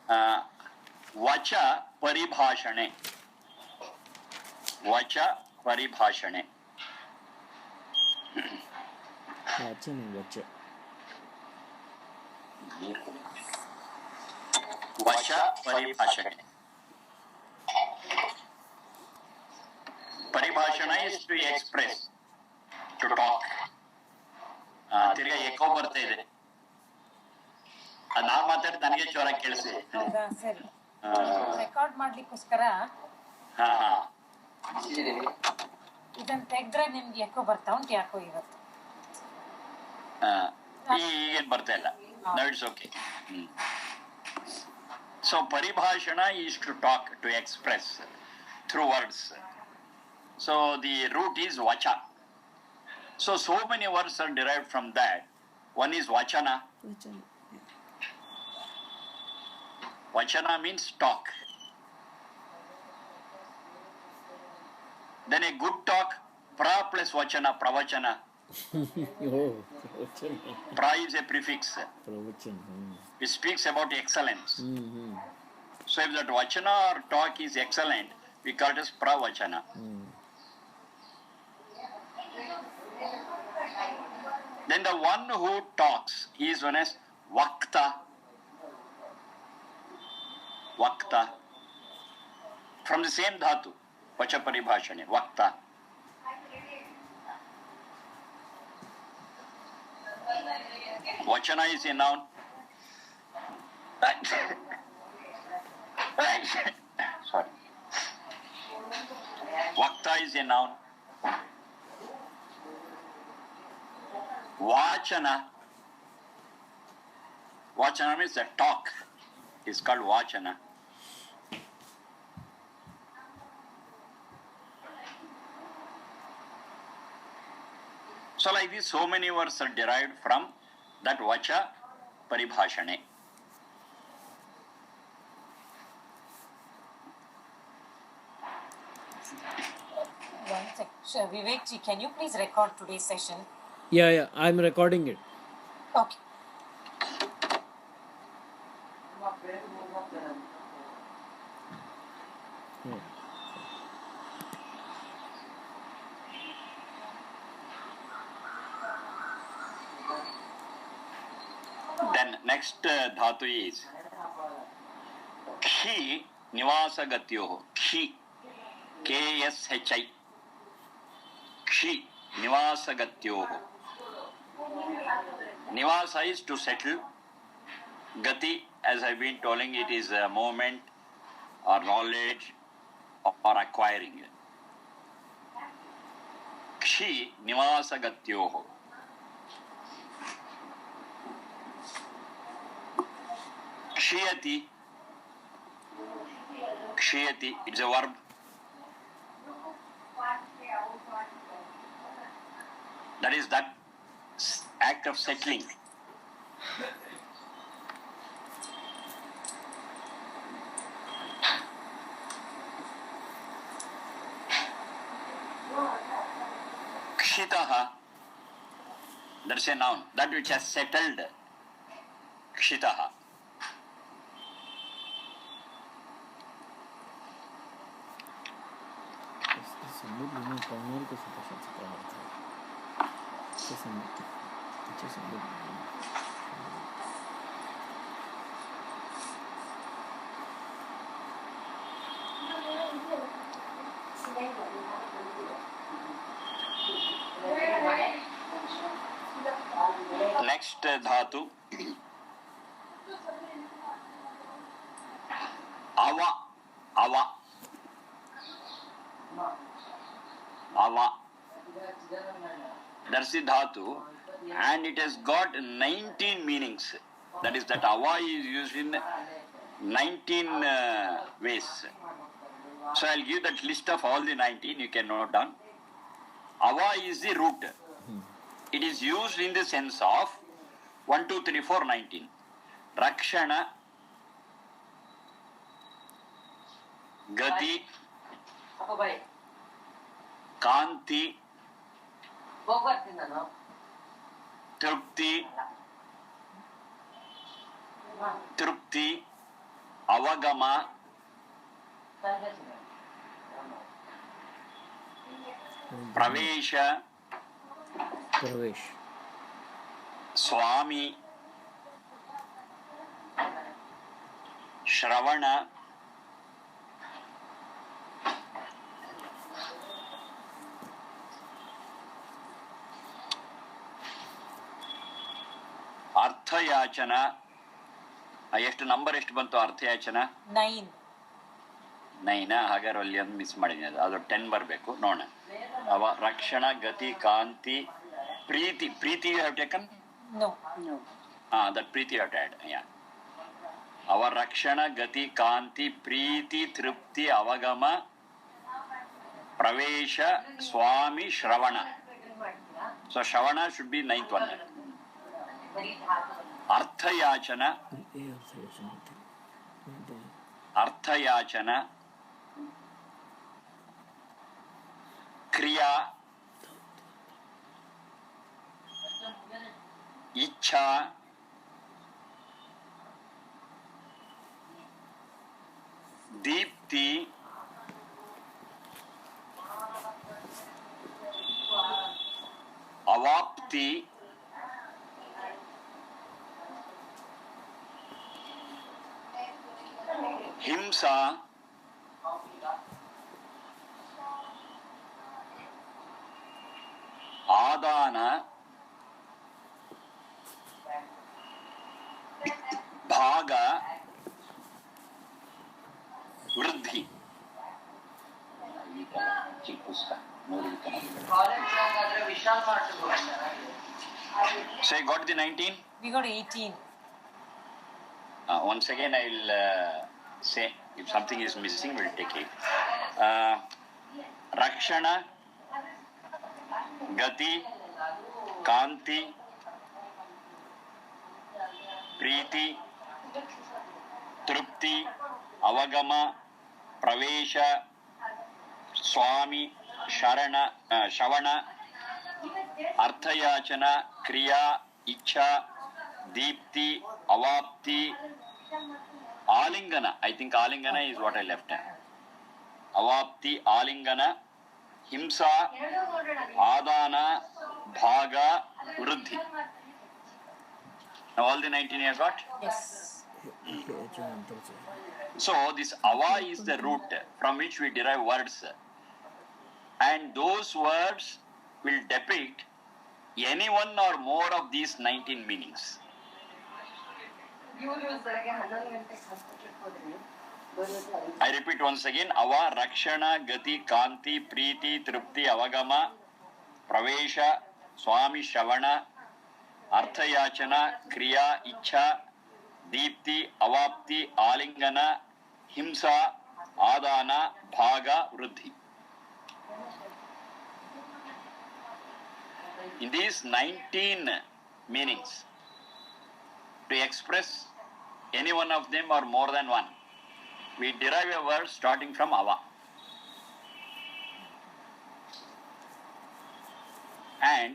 vacha paribhashane. Vacha paribhashane. Vacha paribhashane. Paribhashana is to express, to talk. ತಿರ್ಗಾ eco ಬರ್ತಾ ಇದೆ. ನಾ ಮಾತಾಡಿ ನನಗೆ ಜೋರ ಕೇಳಿಸಿ. ಸರಿ, ರೆಕಾರ್ಡ್ ಮಾಡ್ಲಿಕ್ಕೋಸ್ಕರ ಇದನ್ನ ತೆಗ್ದ್ರೆ ನಿಮ್ಗೆ ಎಕೋ ಬರ್ತಾ ಉಂಟು, ಯಾಕೋ ಇವತ್ತು ಈಗೇನ್ ಬರ್ತಾ ಇಲ್ಲ. No, it's okay. ಸೊ ಪರಿಭಾಷಣ is to talk, to express through words. So the root is vacha. So many words are derived from that. One is vachana. Vachana means talk. Then a good talk, pra plus vachana, pravachana. Pra is a prefix. It speaks about excellence. So if that vachana or talk is excellent, we call it as pravachana. Then the one who talks, he is known as vakta. Vakta. From the same dhatu, vacha paribhashane, vakta. Vachana is a noun. Sorry. Vakta is a noun. Vachana. Vachana means the talk. It's called vachana. So like this, so many words are derived from that vacha paribhashane. One sec. Sure, Vivek ji, can you please record today's session? Yeah, I'm recording it. Okay. Then next dhatu is khi nivasagatyoho. Khi, K-S-H-I. Khi nivasagatyoho. Nivasa is to settle. Gati, as I've been telling, it is a movement or knowledge or acquiring. Khi nivasagatyoho. Kshiyati. Kshiyati, it's a verb. That is that act of settling. Kshitaha, that's a noun, that which has settled. Kshitaha. Next dhatu, ava. Ava. Ava. That's the dhatu, and it has got 19 meanings. That is, that ava is used in 19 ways. So I'll give that list of all the 19, you can note down. Ava is the root. It is used in the sense of 1, 2, 3, 4, 19. Rakshana, Gati, Kanti, Trupti, Avagama, Pravesha, Pravesh. Swami, Shravana, ಅರ್ಥಯಾಚನ. ಎಷ್ಟು number ಎಷ್ಟು ಬಂತು ಅರ್ಥಯಾಚನ? 9. 9. ಹಾಗಾದ್ರೆ ಅಲ್ಲಿ ಒಂದು miss ಮಾಡಿದ್ದೀನಿ, ಅದು 10 ಬರಬೇಕು. ನೋಡೋಣ. ಅವ ರಕ್ಷಣ, ಗತಿ, ಕಾಂತಿ, ಪ್ರೀತಿ. ಪ್ರೀತಿ you have taken? No. That ಪ್ರೀತಿ you have to add. Yeah. ಅವ ರಕ್ಷಣ, ಗತಿ, ಕಾಂತಿ, ಪ್ರೀತಿ, ತೃಪ್ತಿ, ಅವಗಮ, ಪ್ರವೇಶ, ಸ್ವಾಮಿ, ಶ್ರವಣ. ಸೊ ಶ್ರವಣ ಶುಡ್ ಬಿ 9th one. ಅರ್ಥಯಾಚನ, ಅರ್ಥಯಾಚನ, ಕ್ರಿಯಾ, ಇಚ್ಛಾ, ದೀಪ್ತಿ, ಅವಾಪ್ತಿ, ಹಿಂಸಾ, ಆದಾನ, ಭಾಗ, ವೃದ್ಧಿ. ಚಿಕ್ಕ ಪುಸ್ತಕ So you got the 19? We got 18. Once again I will say, if something is missing, we'll take it. Rakshana, Gati, Kanti, Preeti, Trupti, Avagama, Pravesha, Swami, Shavana, Arthayachana, Kriya, Ichha, Deepti, Avapti, Alingana. I think Alingana is what I left. Avapti, Alingana, Himsa, Adana, Bhaga, Vruddhi. Now all the 19 you have got? Yes. So this Ava is the root from which we derive words. And those words will depict any one or more of these 19 meanings. I repeat once again. Ava, Rakshana, Gati, Kanti, Preeti, Trupti, Avagama, Pravesha, Swami, Shavana, Arthayachana, Kriya, Ichha, Deepti, Avapti, Alingana, Himsa, Adana, Bhaga, Vruddhi. In these 19 meanings, to express any one of them or more than one, we derive a word starting from Ava. And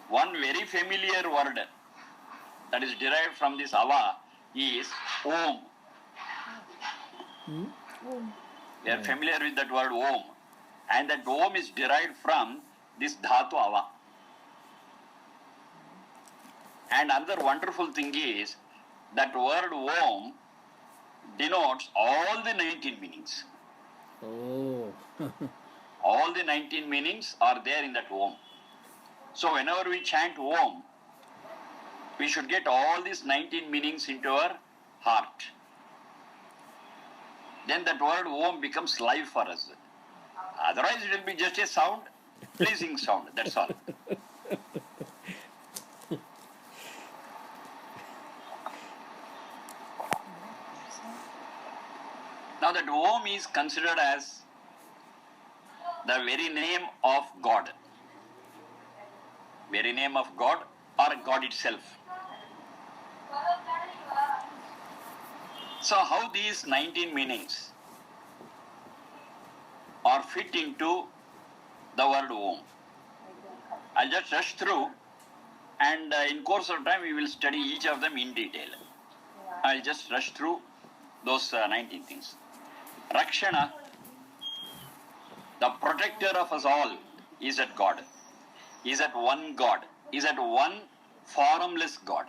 one very familiar word that is derived from this Ava is Om. We are familiar with that word Om. And that Om is derived from this Dhatu Ava. And another wonderful thing is that word Om denotes all the 19 meanings. Oh. All the 19 meanings are there in that Om. So whenever we chant Om, we should get all these 19 meanings into our heart. Then that word Om becomes life for us. Otherwise it will be just a sound, pleasing sound, that's all. Now that Om is considered as the very name of God. Very name of God or God itself. So how these 19 meanings are fit into the word Om? I'll just rush through, and in course of time we will study each of them in detail. I'll just rush through those 19 things. Rakshana, the protector of us all, is that God. Is that one God. Is that one formless God.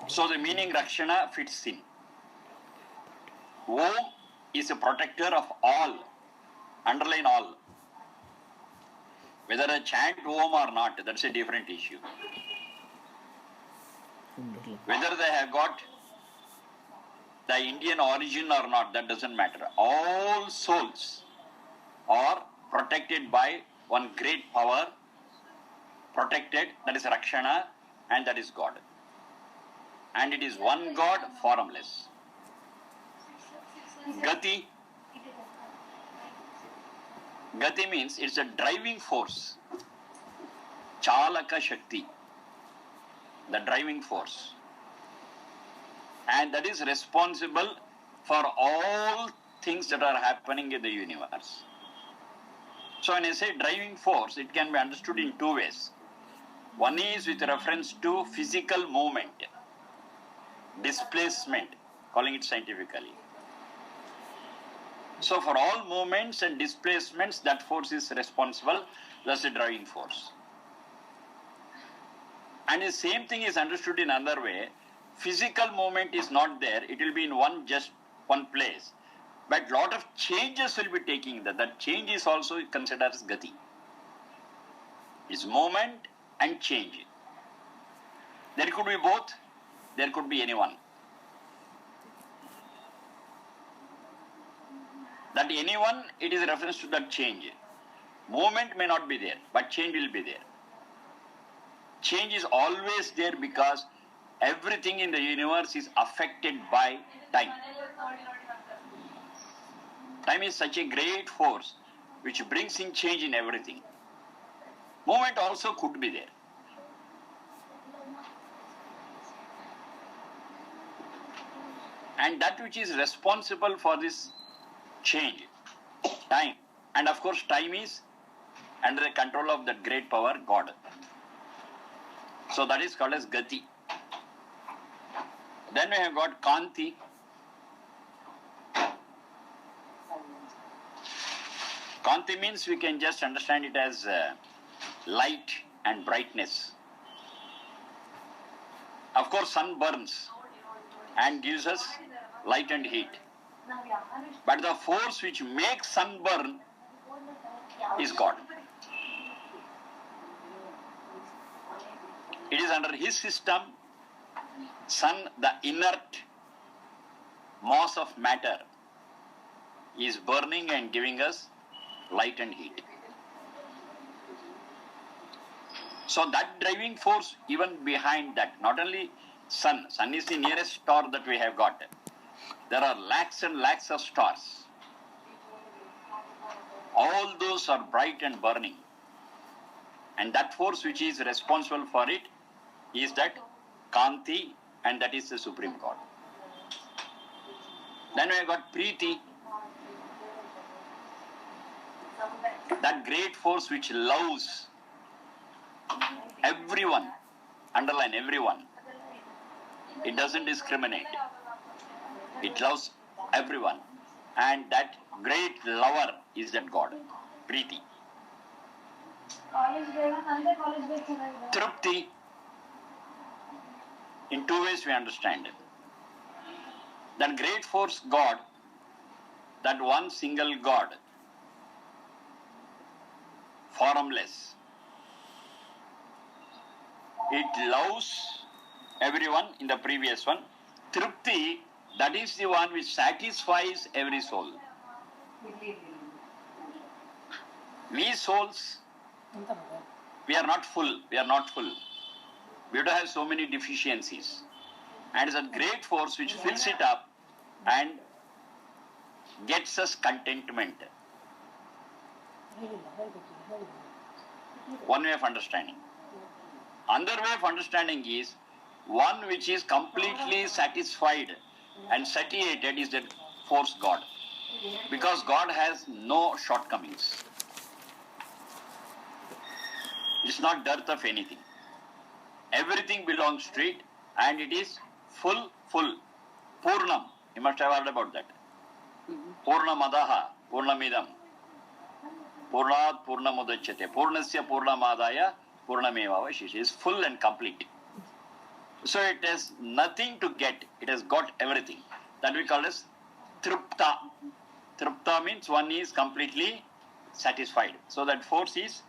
So the meaning Rakshana fits in. Om is a protector of all. Underline all. Whether I chant Om or not, that's a different issue. Whether they have got the Indian origin or not, that doesn't matter. All souls are protected by one great power, protected, that is Rakshana, and that is God. And it is one God, formless. Gati. Gati means it's a driving force. Chalaka Shakti. The driving force. And that is responsible for all things that are happening in the universe. So when I say driving force, it can be understood in two ways. One is with reference to physical movement, displacement, calling it scientifically. So for all movements and displacements, that force is responsible. That's the driving force. And the same thing is understood in another way. Physical movement is not there. It will be in just one place. But lot of changes will be taking that. That change is also considered as gati. It's movement and change. There could be both. There could be anyone. That anyone, it is a reference to that change. Movement may not be there, but change will be there. Change is always there because everything in the universe is affected by time. Time is such a great force which brings in change in everything. Movement also could be there. And that which is responsible for this change, time. And of course, time is under the control of that great power, God. So that is called as Gati. Then we have got Kanti. Kanti means we can just understand it as light and brightness. Of course, sun burns and gives us light and heat. But the force which makes sun burn is God. It is under his system, sun, the inert mass of matter, is burning and giving us light and heat. So that driving force, even behind that, not only sun is the nearest star that we have got. There are lakhs and lakhs of stars. All those are bright and burning. And that force which is responsible for it is that Kanti, and that is the Supreme God. Then we have got Preeti, that great force which loves everyone, underline everyone. It doesn't discriminate. It loves everyone. And that great lover is that God, Preeti. Trupti, in two ways we understand it. That great force God, that one single God, formless. It loves everyone in the previous one. Trupti, that is the one which satisfies every soul. We souls, we are not full. We are not full. We do have so many deficiencies. And it's a great force which fills it up and gets us contentment. One way of understanding. Another way of understanding is one which is completely satisfied and satiated is that force God. Because God has no shortcomings. It's not dearth of anything. Everything belongs to it and it is full. Purnam. You must have heard about that. Purnamadaha, Purnamidam. Purnat Purnamudachyate. Purnasya Purnamadaya Purnameva Vashisha. Is full and complete. So it has nothing to get. It has got everything. That we call as Trupta. Trupta means one is completely satisfied. So that force is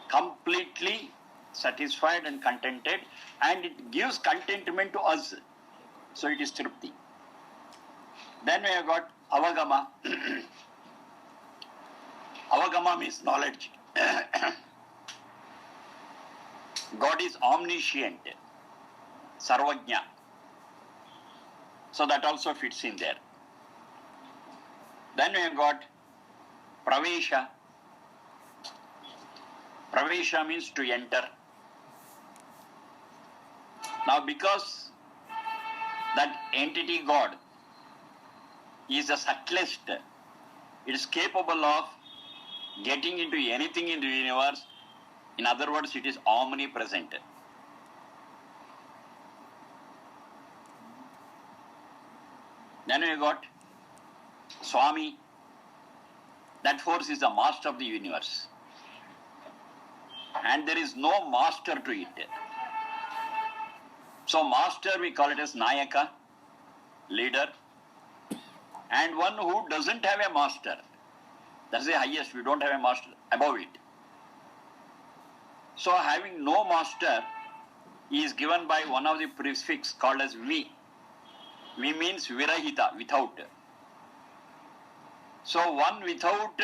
completely satisfied and contented, and it gives contentment to us. So it is Trupti. Then we have got Avagama. Avagama means knowledge. God is omniscient, Sarvajna. So that also fits in there. Then we have got Pravesha. Pravesha means to enter. Now because that entity God is the subtlest, it is capable of getting into anything in the universe. In other words, it is omnipresent. Then we got Swami. That force is the master of the universe. And there is no master to it. So master, we call it as Nayaka, leader. And one who doesn't have a master. That's the highest. We don't have a master above it. So having no master is given by one of the prefix called as Vi. Vi means Virahita, without. So one without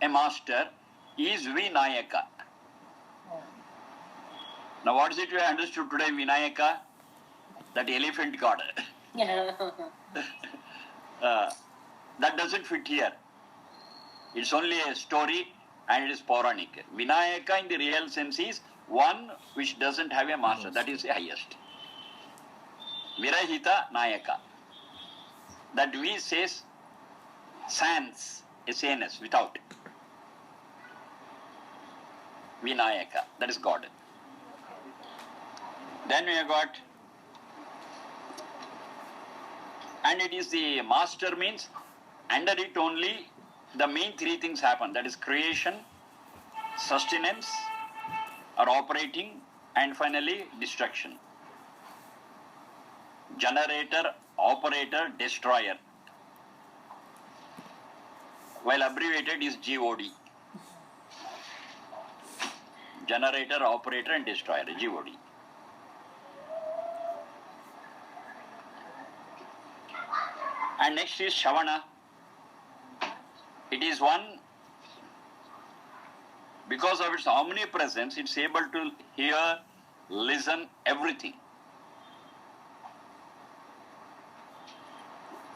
a master is Vinayaka. Now what is it we understood today, Vinayaka? That elephant god. That doesn't fit here. It's only a story and it is Puranic. Vinayaka in the real sense is one which doesn't have a master. That is the highest. Virahita Nayaka. That we says sans, S-A-N-S, without. Vinayaka. That is God. Then we have got, and it is the master means under it only the main three things happen. That is creation, sustenance or operating, and finally destruction. Generator, operator, destroyer. While abbreviated is GOD. Generator, operator and destroyer, GOD. And next is Shavana. It is one, because of its omnipresence, it's able to hear, listen, everything.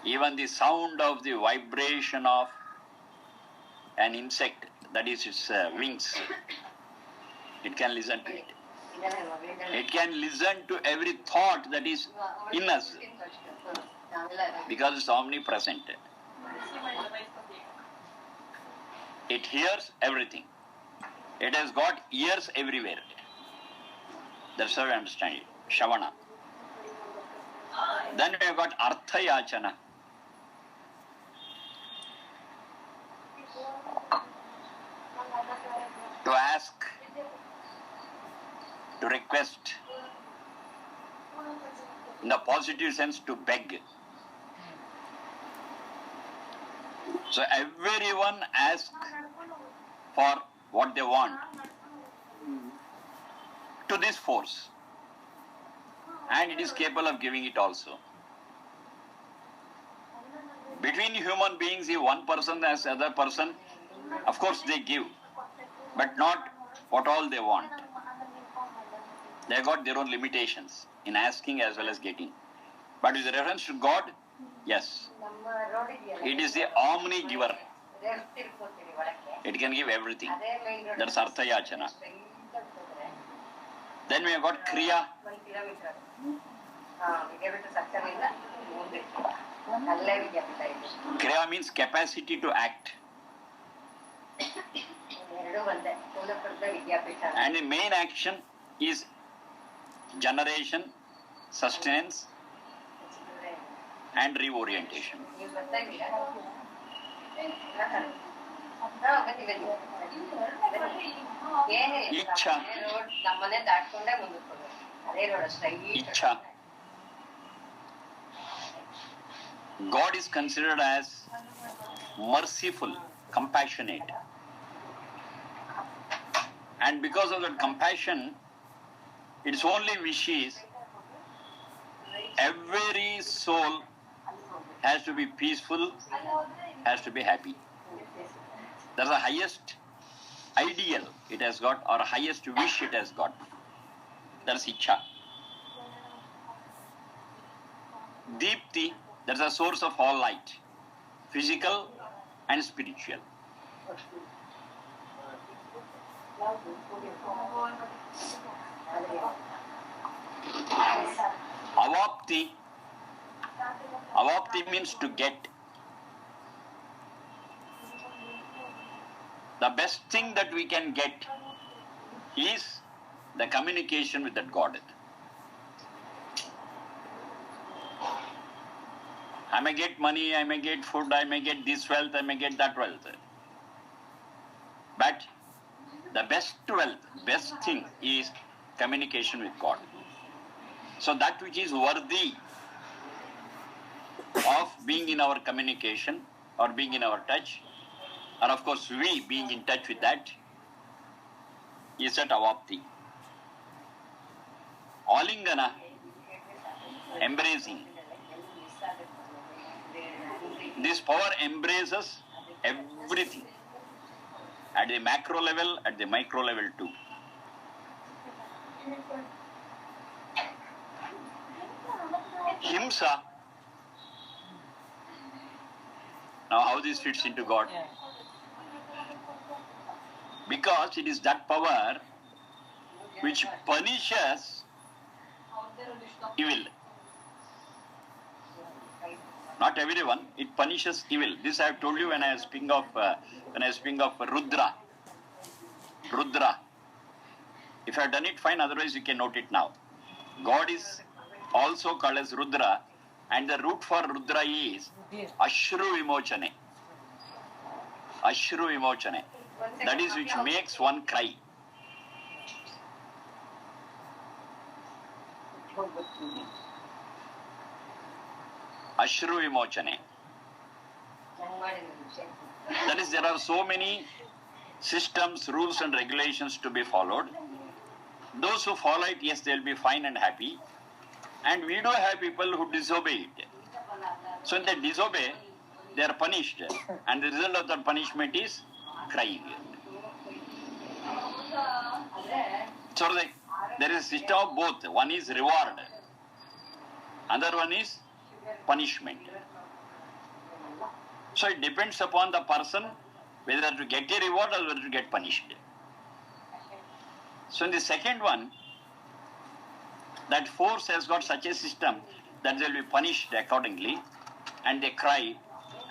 Even the sound of the vibration of an insect, that is its wings, it can listen to it. It can listen to every thought that is in us, because it's omnipresent. It hears everything. It has got ears everywhere. That's how I understand it. Shavana. Then we have got Artha Yachana. To ask, to request. In the positive sense, to beg. So everyone asks for what they want to this force, and it is capable of giving it also. Between human beings, if one person as other person, of course they give, but not what all they want. They have got their own limitations in asking as well as getting. But with reference to God, yes, it is the omni giver. It can give everything. That's Artha Yachana. Then we have got Kriya. Kriya means capacity to act. And the main action is generation, sustenance, and reorientation. Icha. Icha. God is considered as merciful, compassionate. And because of that compassion, its only wish is every soul has to be peaceful, has to be happy. That's the highest ideal it has got, or highest wish it has got. That's Icha. Deepti, that's the source of all light, physical and spiritual. Avapti. Avapti means to get. The best thing that we can get is the communication with that God. I may get money, I may get food, I may get this wealth, I may get that wealth. But the best wealth, best thing is communication with God. So that which is worthy of being in our communication or being in our touch, or of course we being in touch with that, is that avapti. Alingana, embracing. This power embraces everything, at the macro level, at the micro level too. Himsa. Now how this fits into God? Because it is that power which punishes evil. Not everyone, it punishes evil. This I have told you when I was speaking of Rudra. Rudra. If I have done it, fine, otherwise you can note it now. God is also called as Rudra, and the root for Rudra is Ashru Vimochane. Ashru Vimochane. That is which makes one cry. Ashru Vimochane. That is, there are so many systems, rules and regulations to be followed. Those who follow it, yes, they will be fine and happy. And we do have people who disobey it. So when they disobey, they are punished. And the result of that punishment is crying. So there is a system of both. One is reward. Another one is punishment. So it depends upon the person whether to get a reward or whether to get punished. So in the second one, that force has got such a system that they will be punished accordingly, and they cry,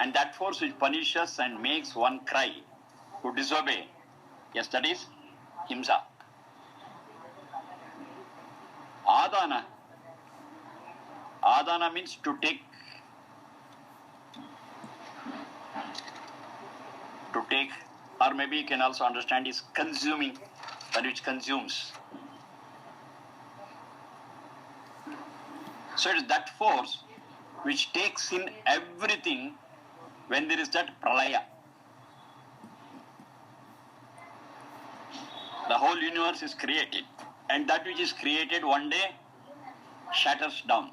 and that force which punishes and makes one cry, who disobey, yes, that is Himsa. Adana. Adana means to take. To take, or maybe you can also understand is consuming, that which consumes. So it is that force which takes in everything when there is that pralaya. The whole universe is created, and that which is created one day shatters down,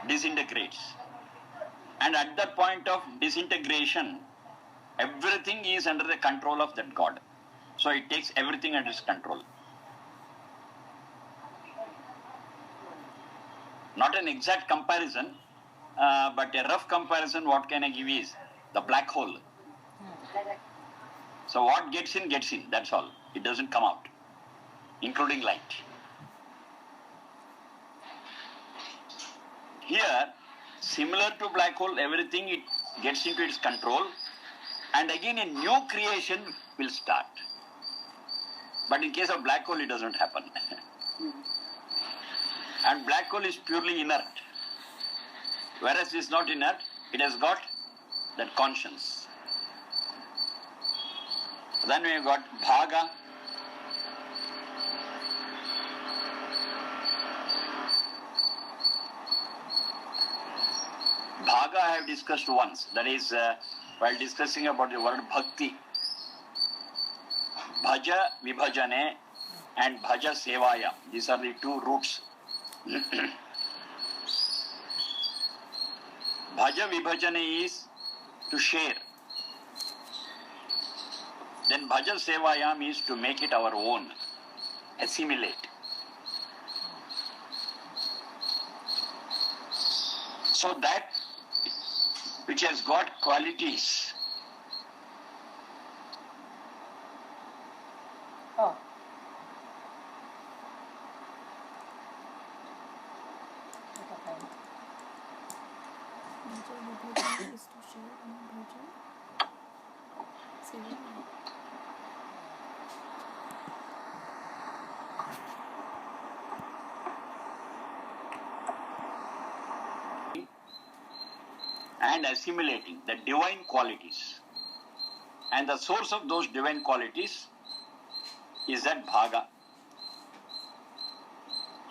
disintegrates. And at that point of disintegration, everything is under the control of that God. So it takes everything under its control. Not an exact comparison, but a rough comparison, what can I give is the black hole. So what gets in, that's all. It doesn't come out, including light. Here, similar to black hole, everything it gets into its control, and again a new creation will start. But in case of black hole, it doesn't happen. And black hole is purely inert. Whereas it is not inert, it has got that conscience. Then we have got bhaga. Bhaga I have discussed once. That is, while discussing about the word bhakti. Bhaja vibhajane and bhaja sevaya. These are the two roots. Bhaja vibhajane is to share. Then bhaja sevayam is to make it our own, assimilate. So that which has got qualities. Oh. Okay, fine. Bhajan is to share and bhajan. Seva. And assimilating the divine qualities. And the source of those divine qualities is that bhaga.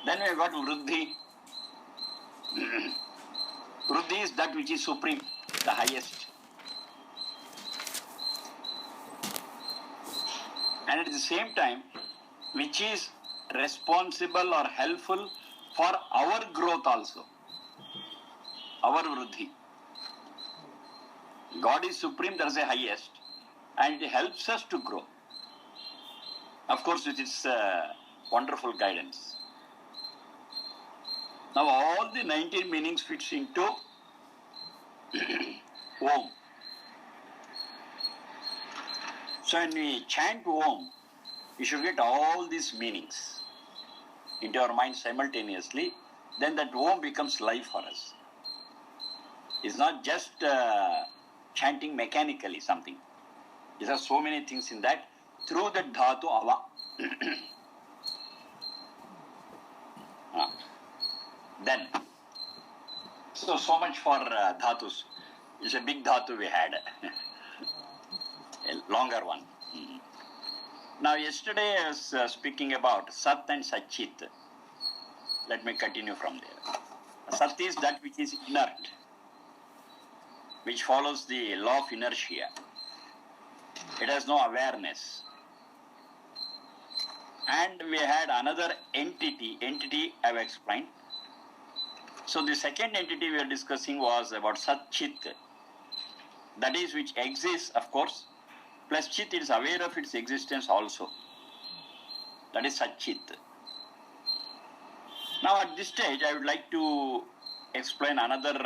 Then we have got vruddhi. Vruddhi is that which is supreme, the highest. And at the same time, which is responsible or helpful for our growth also. Our vruddhi. God is supreme, that is the highest, and it helps us to grow. Of course, with its wonderful guidance. Now, all the 19 meanings fits into Om. So, when we chant Om, we should get all these meanings into our mind simultaneously. Then that Om becomes life for us. It's not just chanting mechanically something. There are so many things in that through the dhatu ava. Then, so much for dhatus. It's a big dhatu we had, a longer one. Now, yesterday I was speaking about Sat and Satchit. Let me continue from there. Sat is that which is inert, which follows the law of inertia. It has no awareness. And we had another entity I have explained. So the second entity we are discussing was about Sat-Chit. That is which exists, of course, plus Chit is aware of its existence also. That is Sat-Chit. Now at this stage I would like to explain another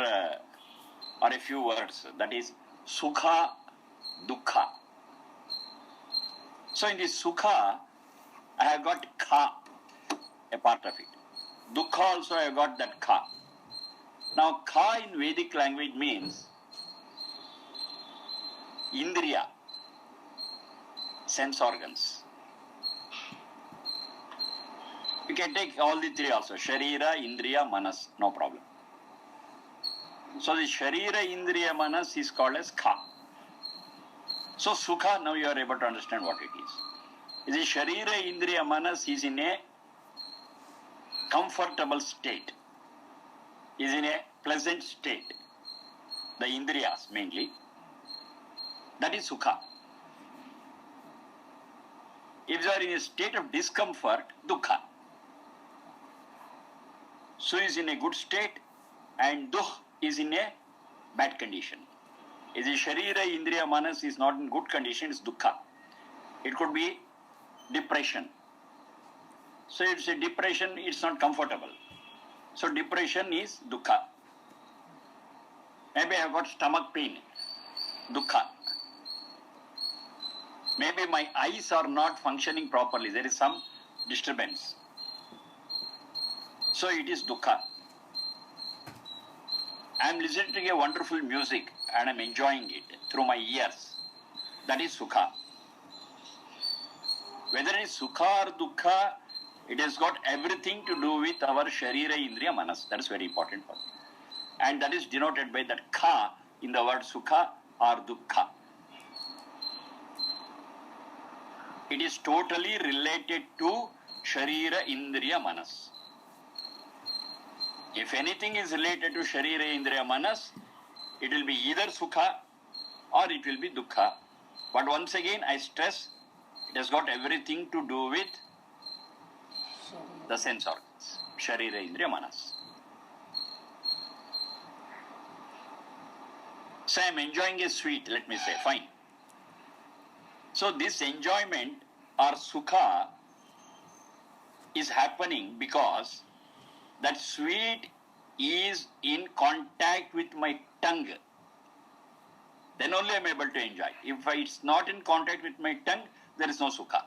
or a few words, that is Sukha, Dukkha. So in this Sukha, I have got Kha, a part of it. Dukkha also I have got that Kha. Now Kha in Vedic language means Indriya, sense organs. You can take all the three also, Sharira, Indriya, Manas, no problem. So the Sharira, Indriya, Manas is called as Kha. So Sukha, now you are able to understand what it is. The Sharira, Indriya, Manas is in a comfortable state, is in a pleasant state. The Indriyas mainly. That is Sukha. If you are in a state of discomfort, Dukkha. Su is in a good state and Dukh is in a bad condition. If the Sharira, Indriya, Manas is not in good condition, it's Dukkha. It could be depression. So it's a depression, it's not comfortable. So depression is Dukkha. Maybe I have got stomach pain, Dukkha. Maybe my eyes are not functioning properly, there is some disturbance. So it is Dukkha. I am listening to a wonderful music and I am enjoying it through my ears. That is Sukha. Whether it is Sukha or Dukkha, It has got everything to do with our Sharira, Indriya, Manas. That is very important for me. And that is denoted by that Kha in the word Sukha or Dukkha. It is totally related to Sharira, Indriya, Manas. If anything is related to Sharira, Indriya, Manas, it will be either Sukha or it will be Dukkha. But once again, I stress, it has got everything to do with the sense organs. Sharira, Indriya, Manas. So I am enjoying a sweet, let me say, fine. So this enjoyment or Sukha is happening because that sweet is in contact with my tongue. Then only I am able to enjoy. If it's not in contact with my tongue, there is no Sukha.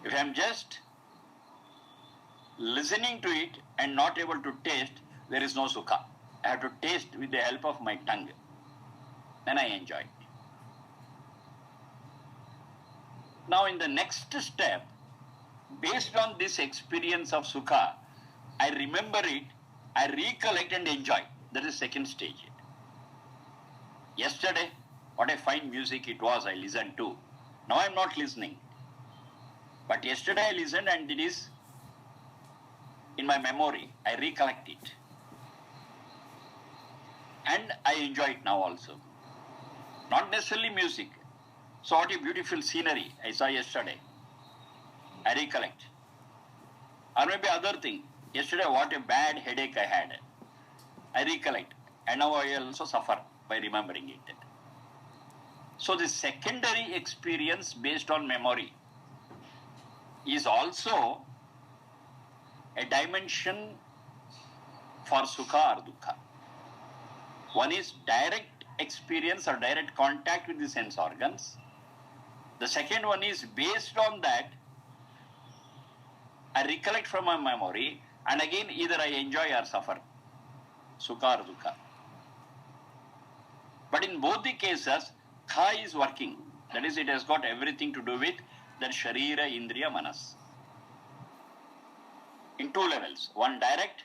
If I am just listening to it and not able to taste, there is no Sukha. I have to taste with the help of my tongue. Then I enjoy it. Now in the next step, based on this experience of Sukha, I remember it, I recollect and enjoy. That is second stage. Yesterday, what a fine music it was I listened to. Now I am not listening. But yesterday I listened and it is in my memory. I recollect it. And I enjoy it now also. Not necessarily music. So what a beautiful scenery I saw yesterday. I recollect. Or maybe other thing. Yesterday what a bad headache I had. I recollect. And now I also suffer by remembering it. So the secondary experience based on memory is also a dimension for Sukha or Dukkha. One is direct experience or direct contact with the sense organs. The second one is based on that, I recollect from my memory and again either I enjoy or suffer. Sukha or Dukkha. But in both the cases, Kha is working. That is, it has got everything to do with that Sharira, Indriya, Manas. In two levels. One direct,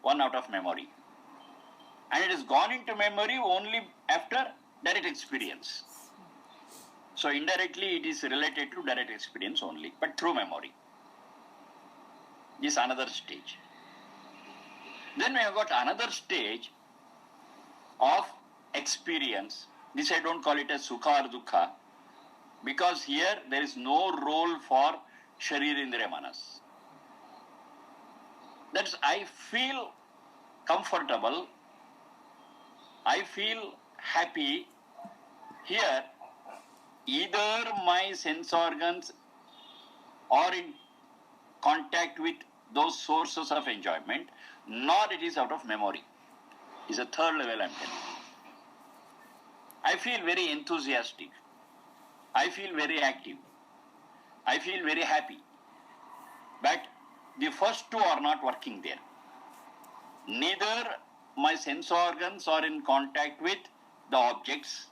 one out of memory. And it has gone into memory only after direct experience. So indirectly it is related to direct experience only, but through memory. This is another stage. Then we have got another stage of experience. This I don't call it as Sukha or Dukkha, because here there is no role for Sharira, Indriya, Manas. That's I feel comfortable, I feel happy. Here, either my sense organs are in contact with those sources of enjoyment, nor it is out of memory. It's a third level I am telling. I feel very enthusiastic. I feel very active. I feel very happy. But the first two are not working there. Neither my sense organs are in contact with the objects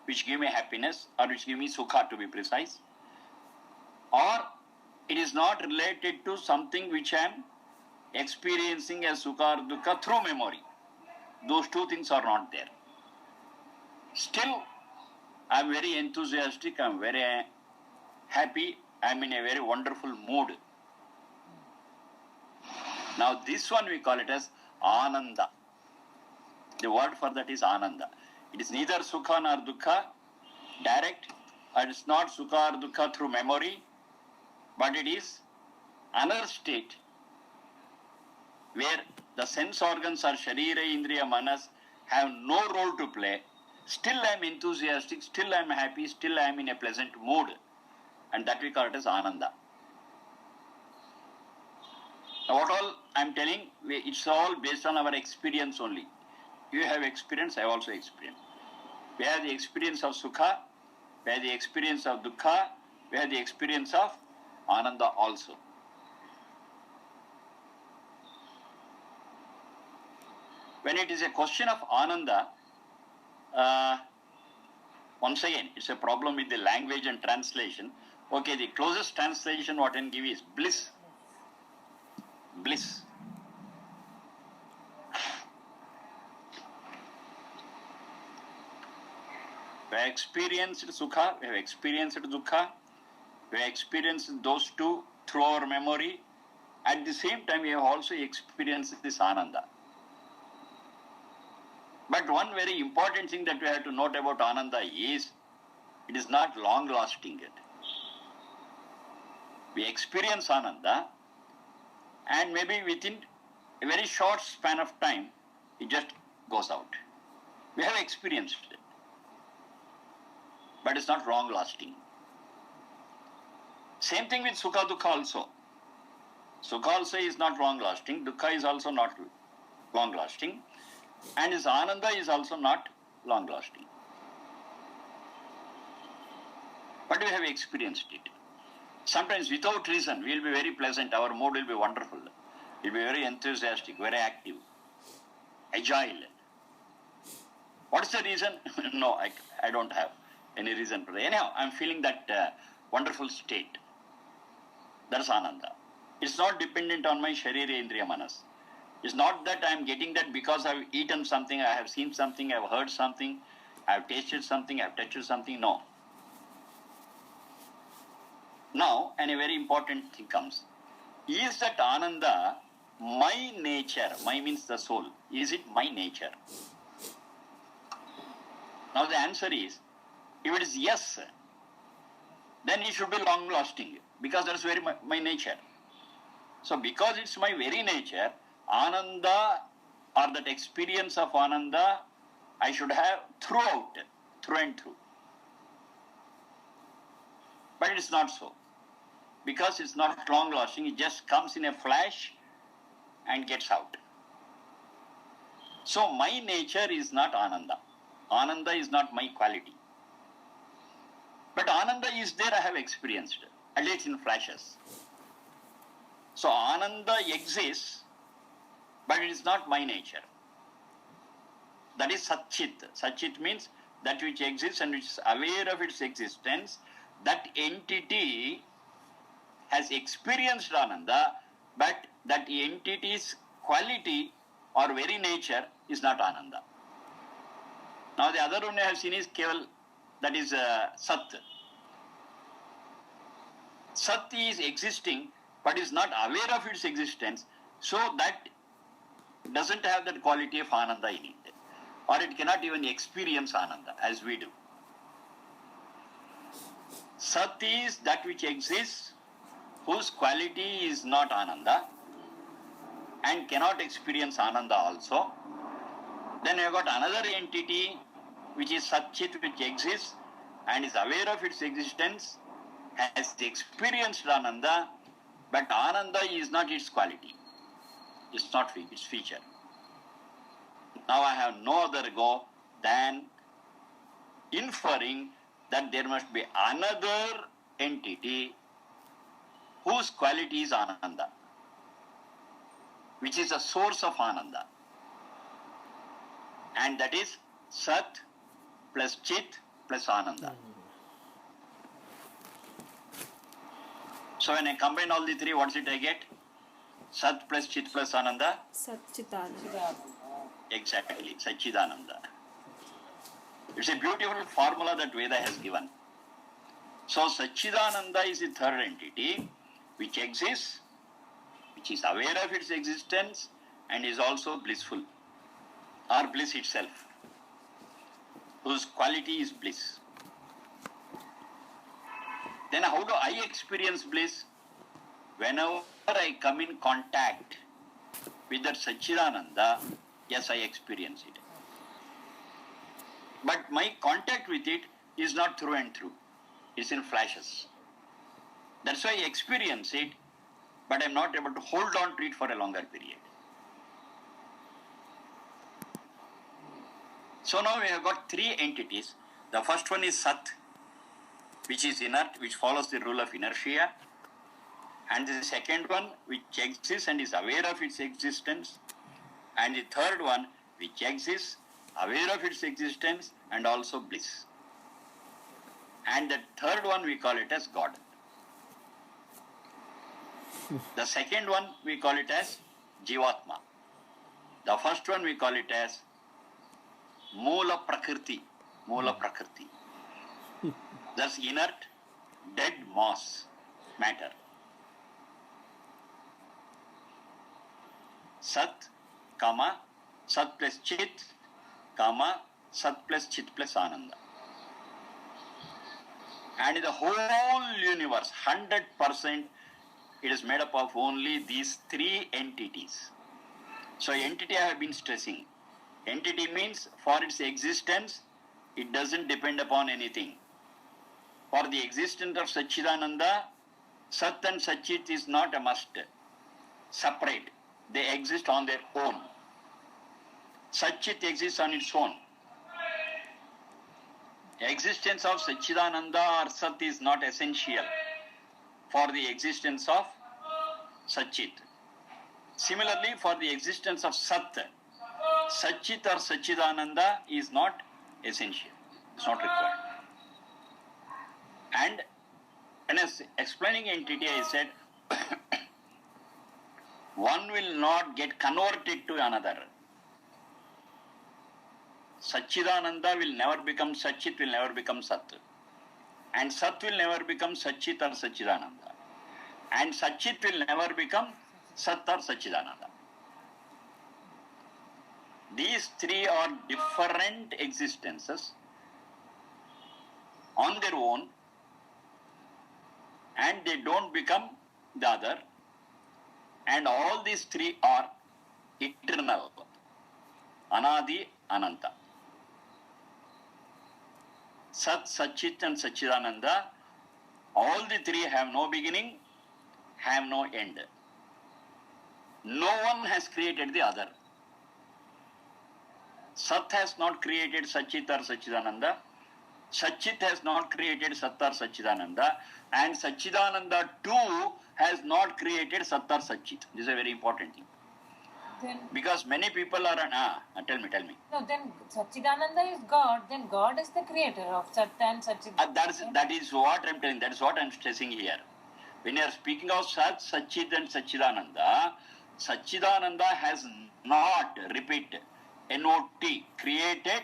which give me happiness or which give me Sukha, to be precise, or it is not related to something which I am experiencing as Sukha or Dukkha through memory. Those two things are not there. Still, I am very enthusiastic, I am very happy, I am in a very wonderful mood. Now this one we call it as Ananda. The word for that is Ananda. It is neither Sukha nor Dukkha direct, and it is not Sukha or Dukkha through memory, but it is another state where the sense organs or Sharira, Indriya, Manas have no role to play. Still I am enthusiastic, still I am happy, still I am in a pleasant mood, and that we call it as Ananda. Now what all I am telling, it's all based on our experience only. You have experience, I have also experienced. We have the experience of Sukha, we have the experience of Dukkha, we have the experience of Ananda also. When it is a question of Ananda, Once again, it's a problem with the language and translation. Okay, the closest translation what I can give is bliss. Bliss. We have experienced Sukha, we have experienced Dukkha, we have experienced those two through our memory. At the same time, we have also experienced this Ananda. But one very important thing that we have to note about Ananda is, it is not long lasting yet. We experience Ananda, and maybe within a very short span of time, it just goes out. We have experienced it. But it's not long lasting. Same thing with Sukha Dukkha also. Sukha also is not long lasting, Dukkha is also not long lasting, and his Ananda is also not long lasting. But we have experienced it. Sometimes without reason, we will be very pleasant, our mood will be wonderful. We will be very enthusiastic, very active, agile. What is the reason? No, I don't have any reason for that. Anyhow, I am feeling that wonderful state. That is Ananda. It's not dependent on my Sharira Indriya Manas. It's not that I am getting that because I have eaten something, I have seen something, I have heard something, I have tasted something, I have touched something. No. Now, and a very important thing comes. Is that Ananda my nature? My means the soul. Is it my nature? Now the answer is, if it is yes, then it should be long lasting, because that's very my nature. So because it's my very nature, Ananda, or that experience of Ananda, I should have throughout, through and through. But it is not so. Because it's not long lasting, it just comes in a flash and gets out. So my nature is not Ananda. Ananda is not my quality. But Ananda is there, I have experienced, at least in flashes. So Ananda exists, but it is not my nature. That is Satchit. Satchit means that which exists and which is aware of its existence. That entity has experienced Ananda, but that entity's quality or very nature is not Ananda. Now the other one I have seen is Keval, that is Sat. Sat is existing, but is not aware of its existence, so that doesn't have that quality of Ananda in it. Or it cannot even experience Ananda as we do. Sat is that which exists, whose quality is not Ananda, and cannot experience Ananda also. Then you have got another entity which is Satchit, which exists and is aware of its existence, has experienced Ananda, but Ananda is not its quality. It's not its feature. Now I have no other go than inferring that there must be another entity whose quality is Ananda, which is a source of Ananda. And that is Sat plus Chit plus Ananda. So when I combine all the three, what is it I get? Sat plus Chit plus Ananda? Satchitananda. Exactly, Satchidananda. It's a beautiful formula that Veda has given. So Satchidananda is the third entity which exists, which is aware of its existence and is also blissful, or bliss itself, whose quality is bliss. Then how do I experience bliss? Whenever I come in contact with that Satchidananda, yes, I experience it. But my contact with it is not through and through. It's in flashes. That's why I experience it, but I'm not able to hold on to it for a longer period. So now we have got three entities. The first one is Sat, which is inert, which follows the rule of inertia. And the second one, which exists and is aware of its existence. And the third one, which exists, aware of its existence, and also bliss. And the third one we call it as God. The second one we call it as Jivatma. The first one we call it as Moola Prakriti. Moola Prakriti. That's inert, dead mass, matter. Sat, Kama, Sat plus Chit, Kama, Sat plus Chit plus Ananda. And in the whole universe, 100%, it is made up of only these three entities. So entity I have been stressing. Entity means for its existence, it doesn't depend upon anything. For the existence of Satchidananda, Sat and Satchit is not a must. Separate. They exist on their own. Satchit exists on its own. Existence of Satchidananda or Sat is not essential for the existence of Satchit. Similarly, for the existence of Sat, Satchit or Satchidananda is not essential. It's not required. And when I was explaining entity, I said, one will not get converted to another. Satchidananda will never become Satchit, will never become Sat. And Sat will never become Satchit or Satchidananda. And Satchit will never become Sat or Satchidananda. These three are different existences on their own, and they don't become the other. And all these three are eternal. Anadi, Ananta. Sat, Satchit and Satchidananda, all the three have no beginning, have no end. No one has created the other. Sat has not created Satchit or Satchidananda. Satchit has not created Sat or Satchidananda. And Satchidananda too has not created Sat or Satchit. This is a very important thing. Then, Because many people are, tell me. no, then Satchidananda is God, then God is the creator of Sat and Satchidananda. That is what I'm telling, that is what I'm stressing here. When you are speaking of Sat, Satchit and Satchidananda, Satchidananda has not, repeat, N-O-T, created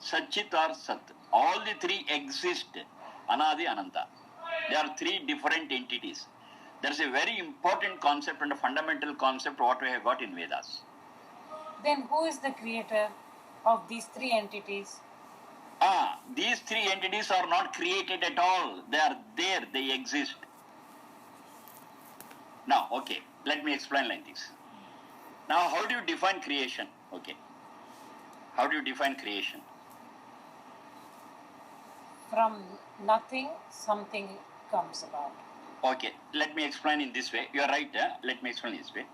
Satchit or Sat. All the three exist, Anadi, Ananta. They are three different entities. There is a very important concept and a fundamental concept what we have got in Vedas. Then who is the creator of these three entities? These three entities are not created at all. They are there, they exist. Now, okay, let me explain like this. Now, how do you define creation? Okay. How do you define creation? From nothing, something comes about. Okay, let me explain in this way. You are right, let me explain this way.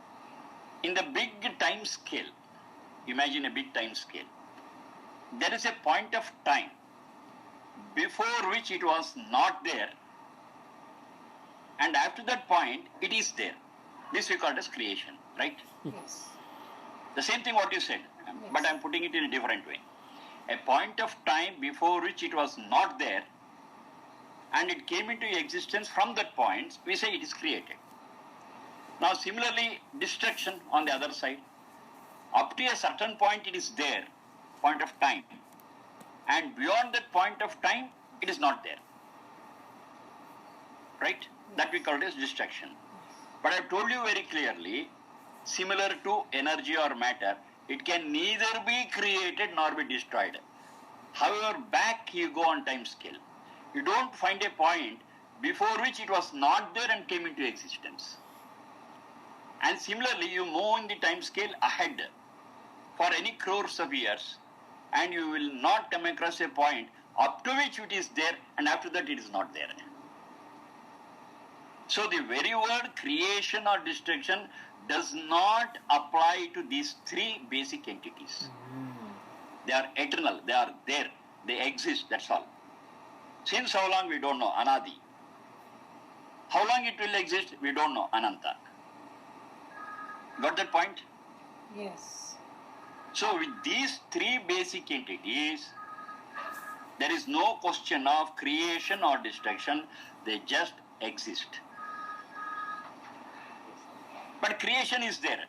In the big time scale, imagine a big time scale. There is a point of time before which it was not there, and after that point, it is there. This we call as creation, right? Yes. The same thing what you said, but I am putting it in a different way. A point of time before which it was not there, and it came into existence. From that point, we say it is created. Now, similarly, destruction on the other side. Up to a certain point, it is there, point of time. And beyond that point of time, it is not there. Right? That we call it as destruction. But I have told you very clearly, similar to energy or matter, it can neither be created nor be destroyed. However, back you go on time scale. You don't find a point before which it was not there and came into existence. And similarly, you move in the time scale ahead for any crores of years, and you will not come across a point up to which it is there, and after that it is not there. So the very word creation or destruction does not apply to these three basic entities. They are eternal, they are there, they exist, that's all. Since how long we don't know, Anadi. How long it will exist, we don't know, Ananta. Got that point? Yes. So with these three basic entities, There is no question of creation or destruction. They just exist. But creation is there.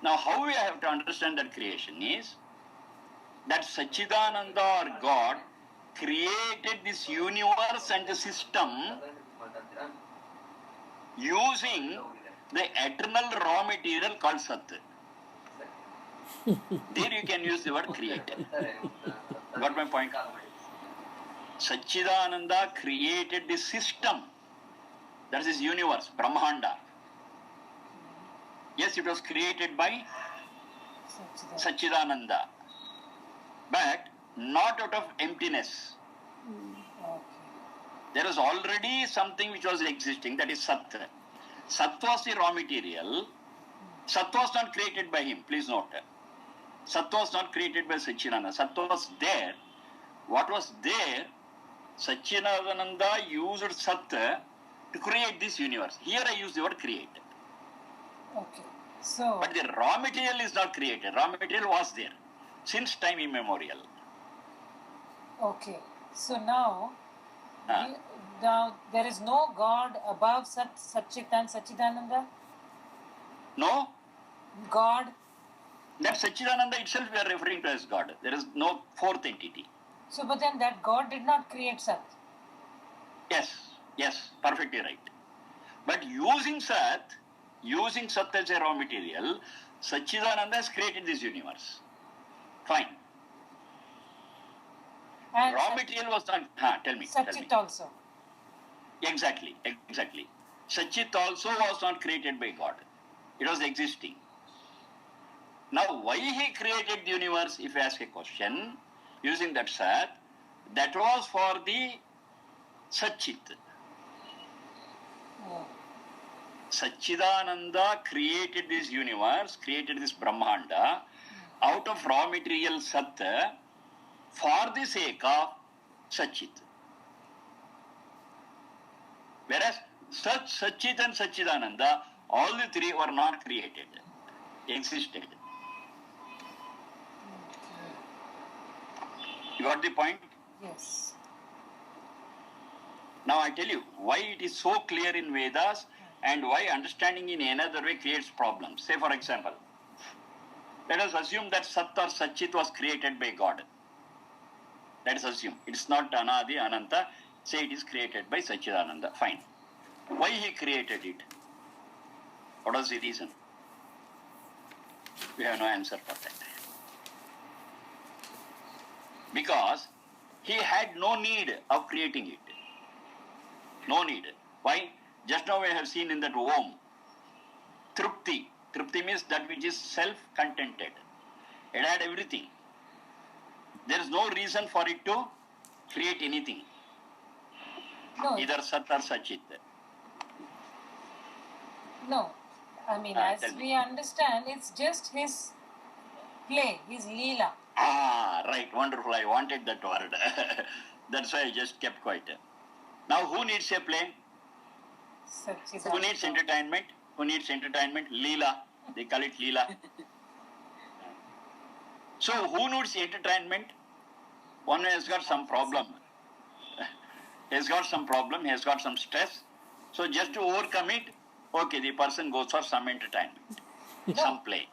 Now, how we have to understand that creation is that Sachidananda or God created this universe and the system using the eternal raw material called Sat. There you can use the word create. Got my point? Sachidananda created this system. That is his universe, Brahmanda. Yes, it was created by Sachidananda. But not out of emptiness. There was already something which was existing, that is Sat. Sat was the raw material. Sat was not created by him, please note. Sat was not created by Sachidananda. Sat was there. What was there, Sachidananda used Sat to create this universe. Here I use the word create. Okay. So. But the raw material is not created. Raw material was there since time immemorial. Okay. So now there is no God above Sachidananda? No. God? That Sachidananda itself we are referring to as God. There is no fourth entity. So, but then that God did not create Sat. Yes, perfectly right. But using Sat as a raw material, Sachidananda has created this universe. Fine. And raw material was not. Tell me. Sachit also. Exactly. Sachit also was not created by God. It was existing. Now, why he created the universe, if you ask a question, using that Sat, that was for the Sachit. Oh. Sachidananda created this universe, created this Brahmanda out of raw material Sat for the sake of Sachit. Whereas Sachit and Sachidananda, all the three were not created, existed. You got the point? Yes. Now I tell you why it is so clear in Vedas and why understanding in another way creates problems. Say for example, let us assume that Sat or Sachit was created by God. Let us assume. It's not Anadi, Ananta. Say it is created by Sachidananda. Fine. Why he created it? What was the reason? We have no answer for that. Because he had no need of creating it. No need. Why? Just now we have seen in that Om. Trupti. Trupti means that which is self-contented. It had everything. There is no reason for it to create anything. No. Either Sat or Sachit. No. I mean, as we understand, it's just his play, his Leela. Right. Wonderful. I wanted that word. That's why I just kept quiet. Now, who needs a play? Sachidananda. Who needs entertainment? Who needs entertainment? Leela. They call it Leela. So, who needs entertainment? One has got some problem. He has got some problem. He has got some stress. So, just to overcome it, okay, the person goes for some entertainment, some play.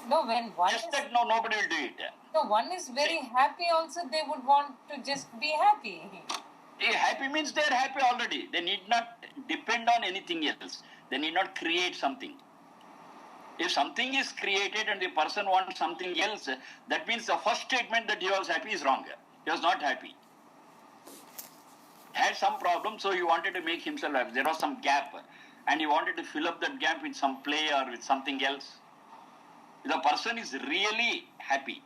No, when one Just is, that nobody will do it. no, one is very happy also, they would want to just be happy. Happy means they are happy already. They need not depend on anything else. They need not create something. If something is created and the person wants something else, that means the first statement that he was happy is wrong. He was not happy. Had some problem, so he wanted to make himself happy. There was some gap, and he wanted to fill up that gap with some play or with something else. The person is really happy.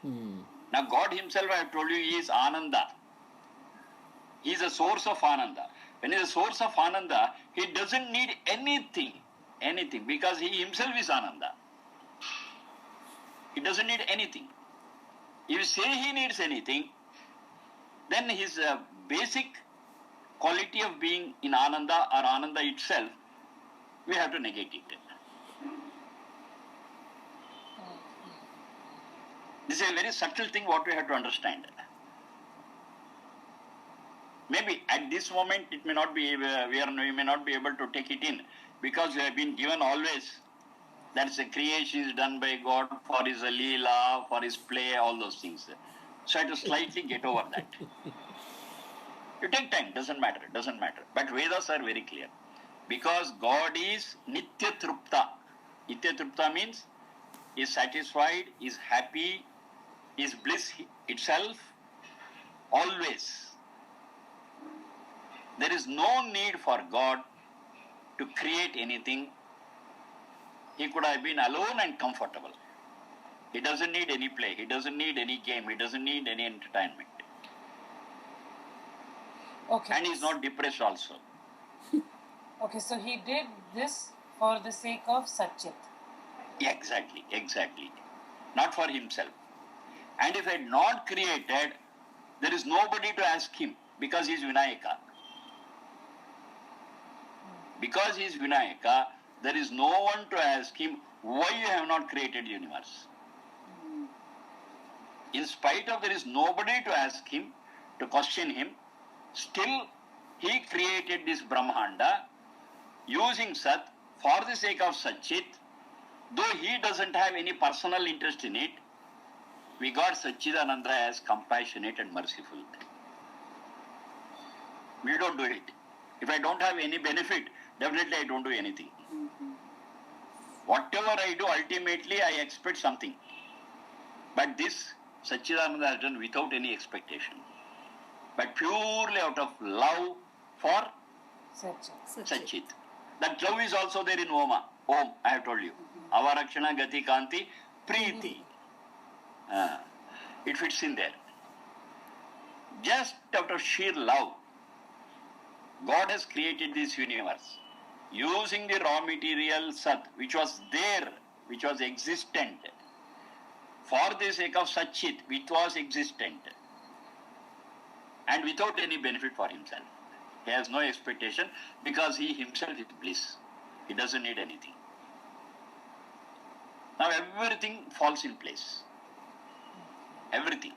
Now, God himself, I have told you, he is Ananda. He is a source of Ananda. When he is a source of Ananda, he doesn't need anything, because he himself is Ananda. He doesn't need anything. If you say he needs anything, then his basic quality of being in Ananda or Ananda itself, we have to negate it. This is a very subtle thing what we have to understand. Maybe at this moment it may not be, we may not be able to take it in because we have been given always that the creation is done by God for His Leela, for His play, all those things. So I have to slightly get over that. You take time, doesn't matter. But Vedas are very clear. Because God is Nitya Trupta. Nitya Trupta means is satisfied, is happy, is bliss itself, always. There is no need for God to create anything. He could have been alone and comfortable. He doesn't need any play. He doesn't need any game. He doesn't need any entertainment. Okay. And he's not depressed also. Okay, so he did this for the sake of Satchit. Yeah, exactly. Not for himself. And if he had not created, there is nobody to ask him because he is Vinayaka. Because he is Vinayaka, there is no one to ask him why you have not created the universe. In spite of there is nobody to ask him, to question him, still he created this Brahmanda using Sat for the sake of Satchit. Though he doesn't have any personal interest in it, we got Satchidananda as compassionate and merciful. We don't do it. If I don't have any benefit, definitely I don't do anything. Whatever I do, ultimately I expect something. But this Satchidananda has done without any expectation. But purely out of love for Satchit. That love is also there in Oma. Om, I have told you. Avarakshana Gati Kanti Preeti. It fits in there. Just out of sheer love, God has created this universe using the raw material Sat, which was there, which was existent, for the sake of Satchit, which was existent, and without any benefit for himself. He has no expectation because he himself is bliss. He doesn't need anything. Now everything falls in place. Everything.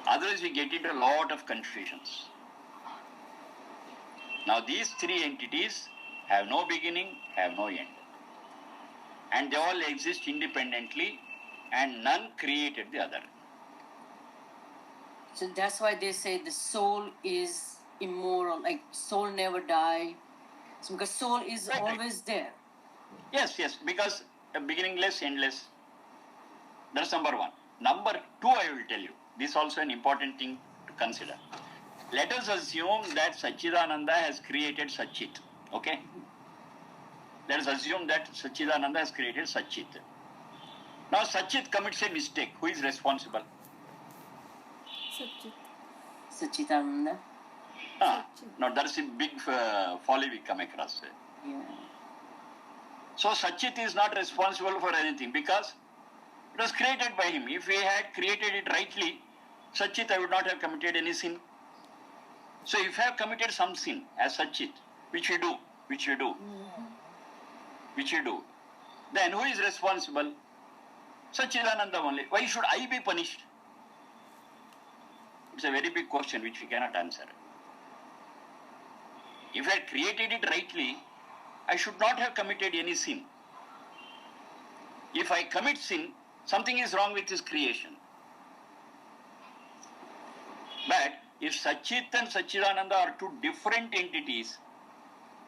Otherwise we get into a lot of confusions. Now these three entities have no beginning, have no end. And they all exist independently and none created the other. So that's why they say the soul is immortal, like soul never die. So because soul is always there. Yes, because beginningless, endless. That's number one. Number two, I will tell you. This is also an important thing to consider. Let us assume that Satchidananda has created Satchit. Okay? Let us assume that Satchidananda has created Satchit. Now Satchit commits a mistake. Who is responsible? Satchitananda. Now that's a big folly we come across. Yeah. So Satchit is not responsible for anything because it was created by him. If he had created it rightly, Satchit, I would not have committed any sin. So if I have committed some sin as Satchit, which we do, then who is responsible? Satchidananda only. Why should I be punished? It's a very big question which we cannot answer. If I had created it rightly, I should not have committed any sin. If I commit sin, something is wrong with his creation. But if Satchit and Satchidananda are two different entities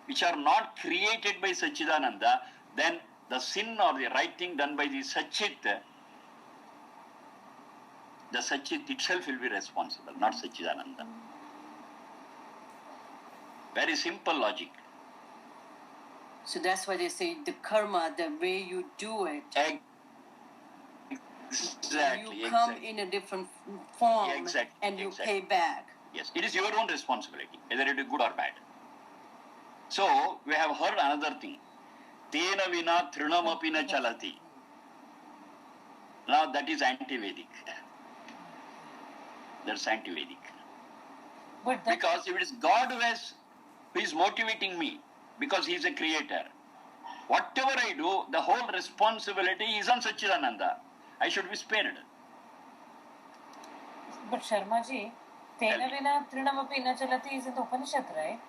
which are not created by Satchidananda, then the sin or the right thing done by the Satchit itself will be responsible, not Satchidananda. Very simple logic. So that's why they say the karma, the way you do it, Exactly. you come in a different form and you pay back. Yes, it is your own responsibility, whether it is good or bad. So, we have heard another thing. Tena vina trinamapi na chalati. Now that is anti-Vedic. That's anti-Vedic. Because if it is God who is motivating me, because He is a creator, whatever I do, the whole responsibility is on Satchidananda. I should be spared. But Sharma ji, Tena vina trinamapi na chalati is in the Upanishad, right?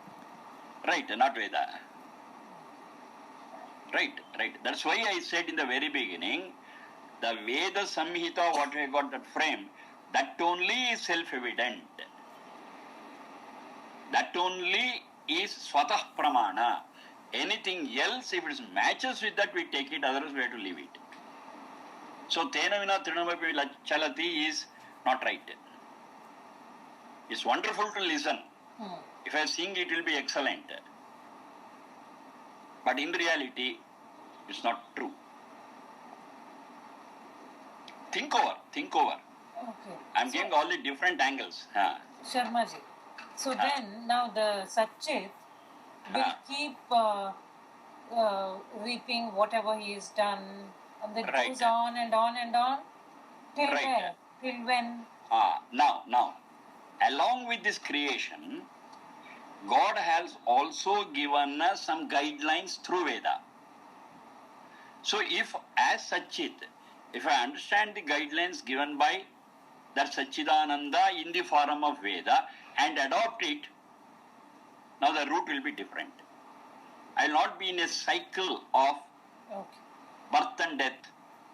Right, not Veda. Right. That's why I said in the very beginning, the Veda Samhita, what we got that frame, that only is self-evident. That only is swatah pramana. Anything else, if it matches with that, we take it, otherwise we have to leave it. So, Tena vina trinamapi chalati is not right. It's wonderful to listen. If I sing, it will be excellent. But in reality, it's not true. Think over. Okay. I'm giving all the different angles. Sharma ji. So then, now the Satchit will keep reaping whatever he has done, and that goes on and on and on. Till where? Till when? Now, along with this creation, God has also given us some guidelines through Veda. So if as Satchit, if I understand the guidelines given by that Satchidananda in the form of Veda and adopt it, now the route will be different. I will not be in a cycle of birth and death.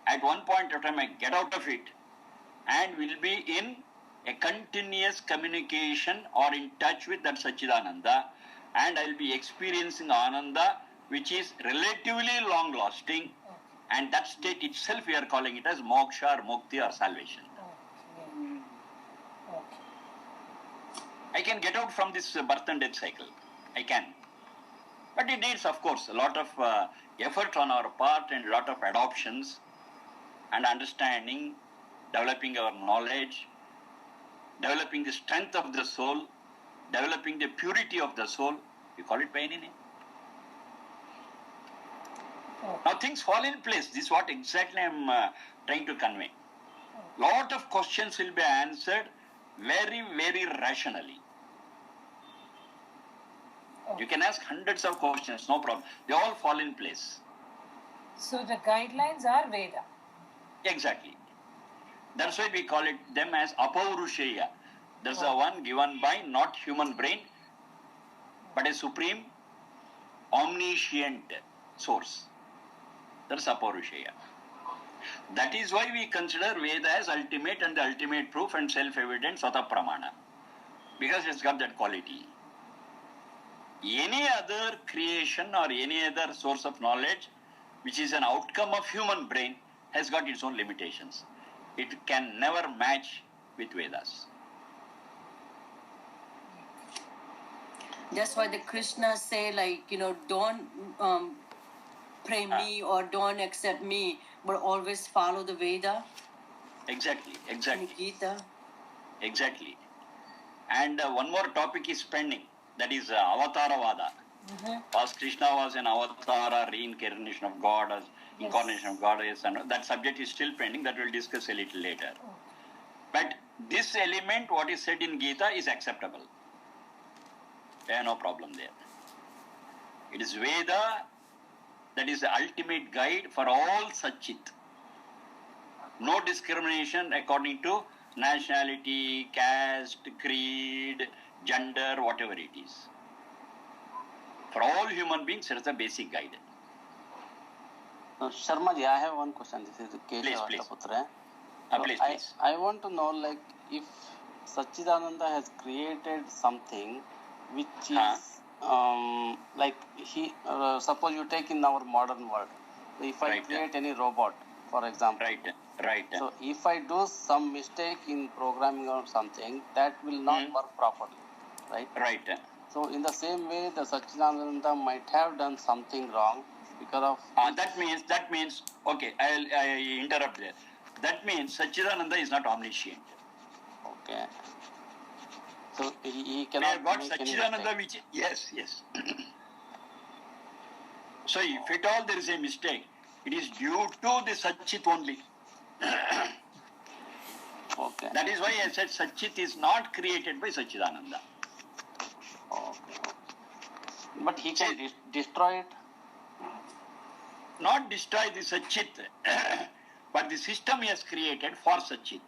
At one point of time I get out of it and will be in a continuous communication or in touch with that Satchidananda, and I will be experiencing Ananda which is relatively long lasting, and that state itself we are calling it as moksha or mukti or salvation. I can get out from this birth and death cycle. I can. But it needs, of course, a lot of effort on our part and a lot of adoptions and understanding, developing our knowledge, developing the strength of the soul, developing the purity of the soul. You call it by any name. Now things fall in place. This is what exactly I am trying to convey. Lot of questions will be answered very, very rationally. You can ask hundreds of questions, no problem. They all fall in place. So the guidelines are Veda. Exactly. That's why we call it them as Apaurusheya. That's the one given by not human brain, but a supreme, omniscient source. That's Apaurusheya. That is why we consider Veda as ultimate and the ultimate proof and self-evident Swata Pramana. Because it's got that quality. Any other creation or any other source of knowledge which is an outcome of human brain has got its own limitations. It can never match with Vedas. That's why the Krishna say, like, don't pray me or don't accept me, but always follow the Veda. Exactly. In Gita. Exactly. And one more topic is pending. That is Avataravada. As Krishna was an avatar, reincarnation of God, as incarnation of God, and that subject is still pending. That we'll discuss a little later. But this element, what is said in Gita, is acceptable. There is no problem there. It is Veda that is the ultimate guide for all Satchit. No discrimination according to nationality, caste, creed, gender, whatever it is. For all human beings, it is a basic guide. Sharma ji, I have one question. This is Keshav Please. Putra. Please. I want to know, like, if Satchidananda has created something which is like suppose you take in our modern world, if I create any robot, for example. Right. So if I do some mistake in programming or something, that will not work properly, right? Right. So in the same way, the Satchidananda might have done something wrong because of... That means, okay, I interrupt there. That means Satchidananda is not omniscient. Okay. So he cannot... We have got make any Satchidananda mistake. Yes. So if at all there is a mistake, it is due to the Satchit only. Okay. That is why I said Satchit is not created by Satchidananda. Okay. But he can destroy it? Not destroy the Satchit. but the system he has created for Satchit.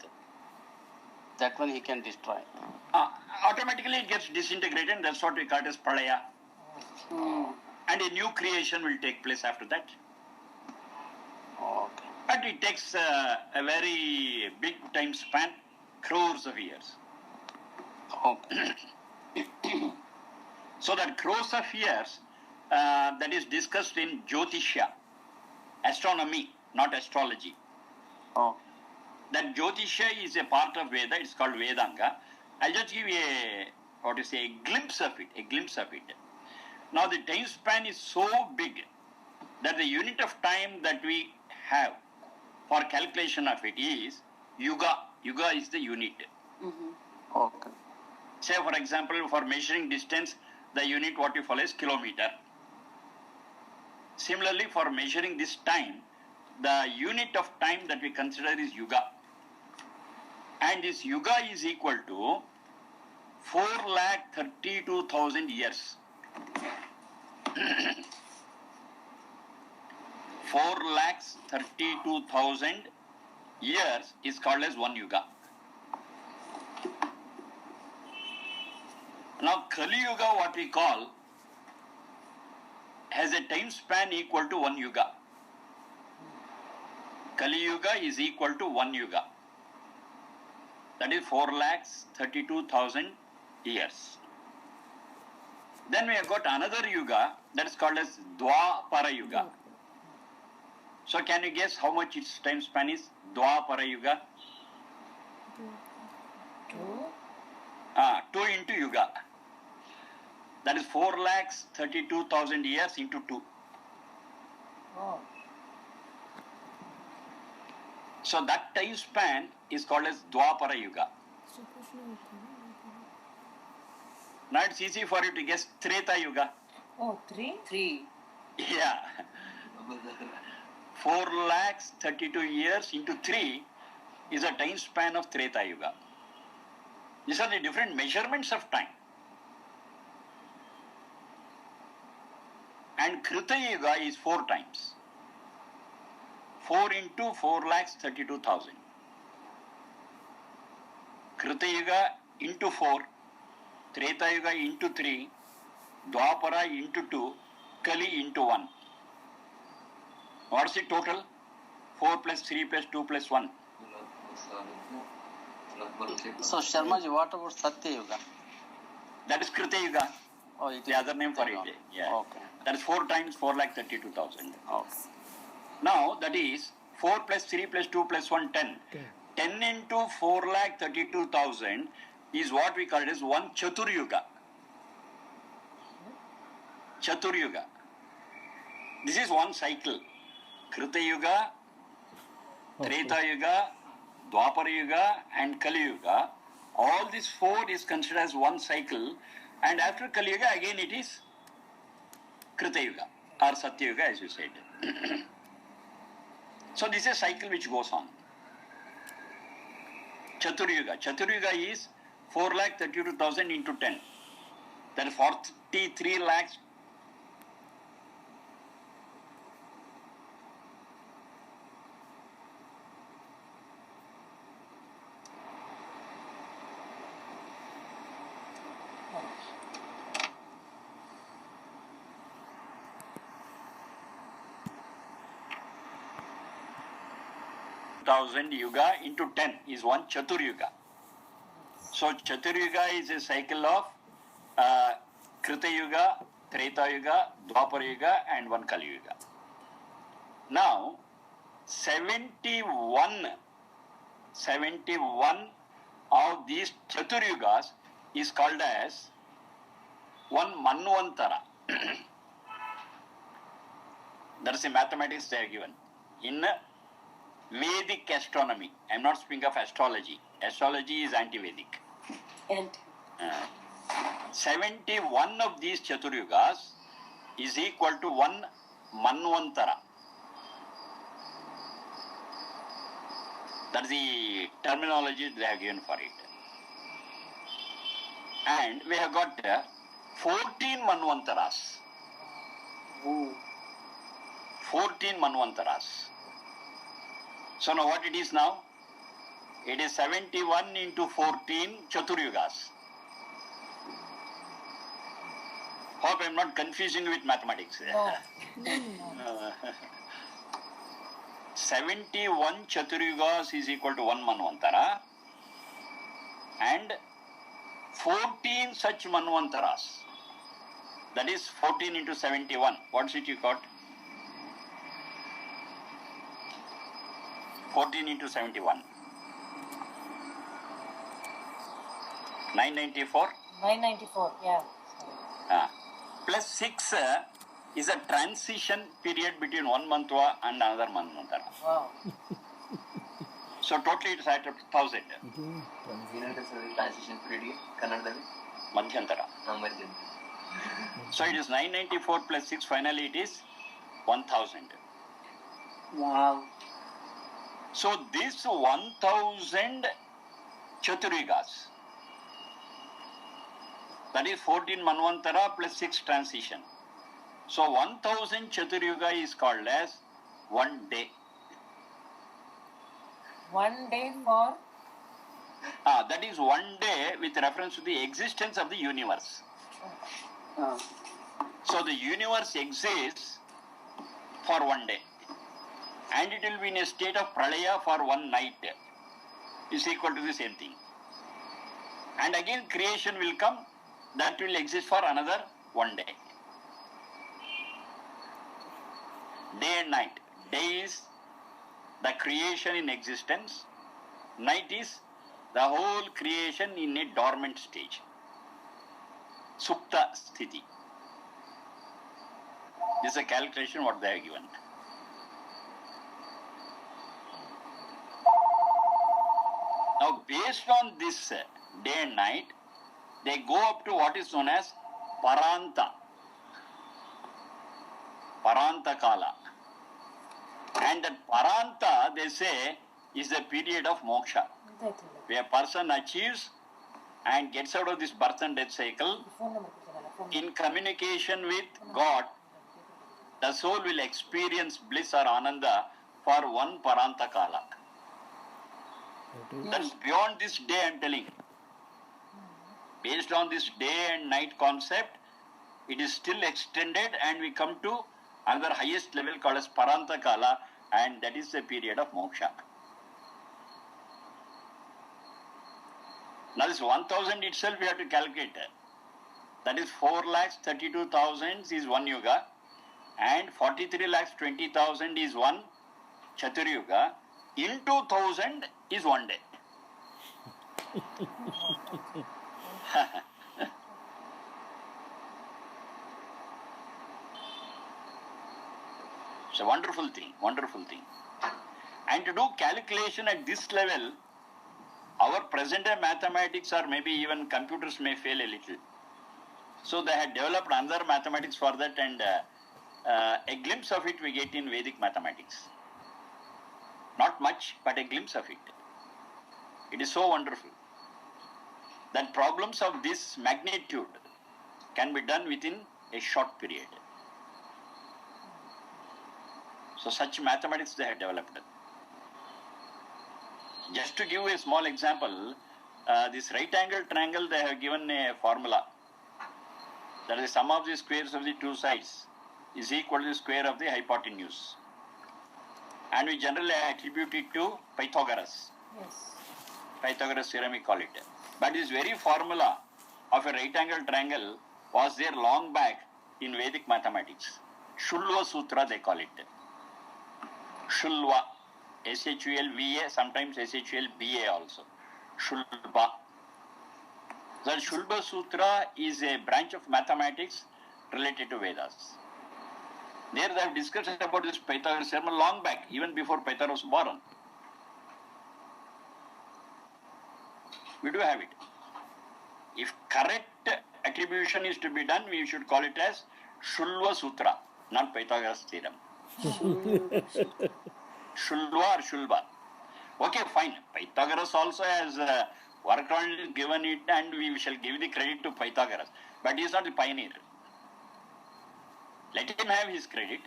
That one he can destroy. Automatically it gets disintegrated, and that's what we call it as Pralaya. And a new creation will take place after that. Okay. But it takes a very big time span, crores of years. Okay. So that crores of years, that is discussed in Jyotisha, astronomy, not astrology. Oh. That Jyotisha is a part of Veda, it's called Vedanga. I'll just give you a glimpse of it. Now the time span is so big that the unit of time that we have for calculation of it is yuga. Yuga is the unit. Okay. Say for example, for measuring distance, the unit what you follow is kilometer. Similarly, for measuring this time, the unit of time that we consider is yuga. And this yuga is equal to 4,32,000 years. 4,32,000 years is called as one yuga. Now, Kali Yuga, what we call, has a time span equal to one yuga. Kali Yuga is equal to one yuga. That is 4,32,000 years. Then we have got another yuga that is called as Dwapara Yuga. So can you guess how much its time span is? Dwapara Yuga? 2 into yuga. That is 4,32,000 years into 2. Oh. So that time span is called as Dwapara Yuga. Shri Krishna होता है ना? Now it's easy for you to guess Treta Yuga. Oh, 3? 3. Yeah. 4,32 years into 3 is a time span of Treta Yuga. These are the different measurements of time. And Krita Yuga is 4 times. 4 into 4,32,000. Krita Yuga into 4, Treta Yuga into 3, Dwapara into 2, Kali into 1. What's the total? 4 plus 3 plus 2 plus 1. So Sharmaji, what about Satya Yuga? That is Krita Yuga. Oh, it The is other name for it. Yuga. Yeah. Okay. That is 4 times 4,32,000. Okay. Now that is 4 plus 3 plus 2 plus 1, 10. 10 into 4,32,000 is what we call it as one Chatur Yuga. Chatur Yuga. This is one cycle. Krita Yuga, Treta Yuga, Dwapara Yuga and Kali Yuga. All these 4 is considered as one cycle, and after Kali Yuga again it is Krita Yuga or Satya Yuga as you said. So this is a cycle which goes on. Chatur Yuga. Chatur Yuga is 4,32,000 into 10. That is 43 lakhs. Thousand yuga into 10 is one Chatur Yuga. So Chatur Yuga is a cycle of Krita Yuga, Treta Yuga, Dwapara Yuga and one Kali Yuga. Now 71 of these Chatur Yugas is called as one Manvantara. That is a mathematics they are given. In Vedic astronomy, I am not speaking of astrology. Astrology is anti-Vedic. And 71 of these Chaturyugas is equal to one Manvantara. That's the terminology they have given for it. And we have got 14 Manvantaras. 14 Manvantaras. So now what it is now? It is 71 into 14 Chaturyugas. Hope I am not confusing with mathematics. No. 71 Chaturyugas is equal to 1 Manvantara, and 14 such Manvantaras. That is 14 into 71. What's it you got? 14 into 71. 994. 994, yeah. Plus 6 is a transition period between one Mantva and another Manvantara. Wow. So totally it's at 1000. Transition period ಕನ್ನಡದಲ್ಲಿ Madhyantara. So it is 994 plus 6, finally it is 1000. Wow. So this 1000 Chaturyugas, that is 14 Manvantara plus 6 transition. So 1000 Chaturyuga is called as 1 day. 1 day for That is 1 day with reference to the existence of the universe. So the universe exists for 1 day, and it will be in a state of pralaya for 1 night. Is equal to the same thing. And again creation will come, that will exist for another 1 day. Day and night. Day is the creation in existence. Night is the whole creation in a dormant stage. Supta sthiti. This is a calculation what they have given. Now based on this day and night, they go up to what is known as Paranta. Paranta Kala. And that Paranta, they say, is the period of moksha, where a person achieves and gets out of this birth and death cycle in communication with God. The soul will experience bliss or ananda for 1 Paranta Kala. That's beyond this day, I am telling. Based on this day and night concept, it is still extended, and we come to another highest level called as Paranta Kala, and that is the period of moksha. Now this 1000 itself we have to calculate. That is 4,32,000 is 1 yuga, and 43,20,000 is 1 Chaturyuga. Into 1000 is 1 day. It's a wonderful thing, wonderful thing. And to do calculation at this level, our present day mathematics or maybe even computers may fail a little. So they had developed another mathematics for that, and a glimpse of it we get in Vedic mathematics. Not much, but a glimpse of it. It is so wonderful that problems of this magnitude can be done within a short period. So such mathematics they have developed. Just to give a small example, this right angle triangle, they have given a formula. That is, the sum of the squares of the two sides is equal to the square of the hypotenuse. And we generally attribute it to Pythagoras. yes. Pythagoras theorem we call it. But this very formula of a right angle triangle was there long back in Vedic mathematics. Shulva Sutra they call it. Shulva. Shulva, sometimes Shulba also. Shulba. The Shulba Sutra is a branch of mathematics related to Vedas. There they have discussed about this Pythagoras theorem long back, even before Pythagoras was born. We do have it. If correct attribution is to be done, we should call it as Shulva Sutra, not Pythagoras theorem. Shulva or Shulba. Okay, fine. Pythagoras also has worked on it, given it, and we shall give the credit to Pythagoras. But he is not the pioneer. Let him have his credit.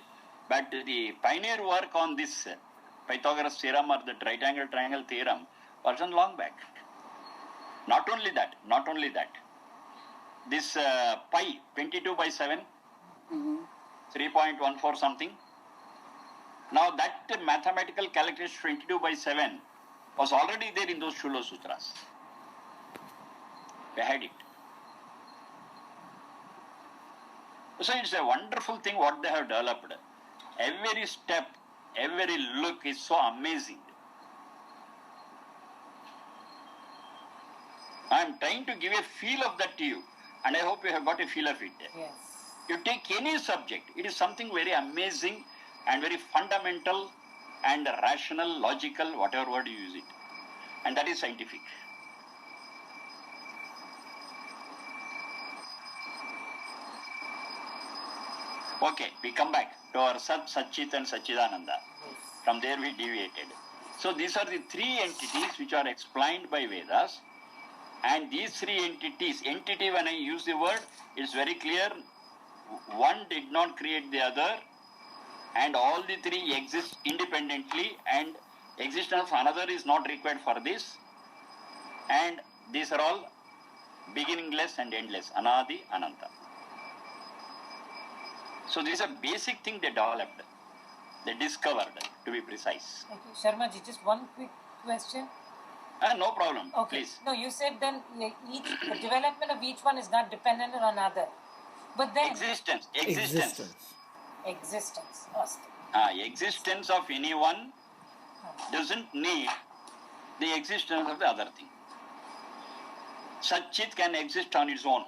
But the pioneer work on this Pythagoras theorem or the right angle triangle theorem was done long back. Not only that. This pi, 22 by 7, 3.14 something. Now that mathematical calculation 22 by 7 was already there in those Shula Sutras. They had it. So it's a wonderful thing what they have developed. Every step, every look is so amazing. I am trying to give a feel of that to you, and I hope you have got a feel of it. Yes. You take any subject, it is something very amazing and very fundamental and rational, logical, whatever word you use it. And that is scientific. Okay, we come back to our Sat, Satchit and Satchidananda. From there we deviated. So these are the three entities which are explained by Vedas. And these three entities, entity when I use the word, it's very clear. One did not create the other. And all the three exist independently. And existence of another is not required for this. And these are all beginningless and endless. Anadi, Ananta. So this is a basic thing they developed. They discovered, to be precise. Okay, Sharma ji, just one quick question. No problem, Okay. please. No, you said then the development of each one is not dependent on another. But then Existence. Existence. Awesome. Existence of anyone doesn't need the existence of the other thing. Satchit can exist on its own.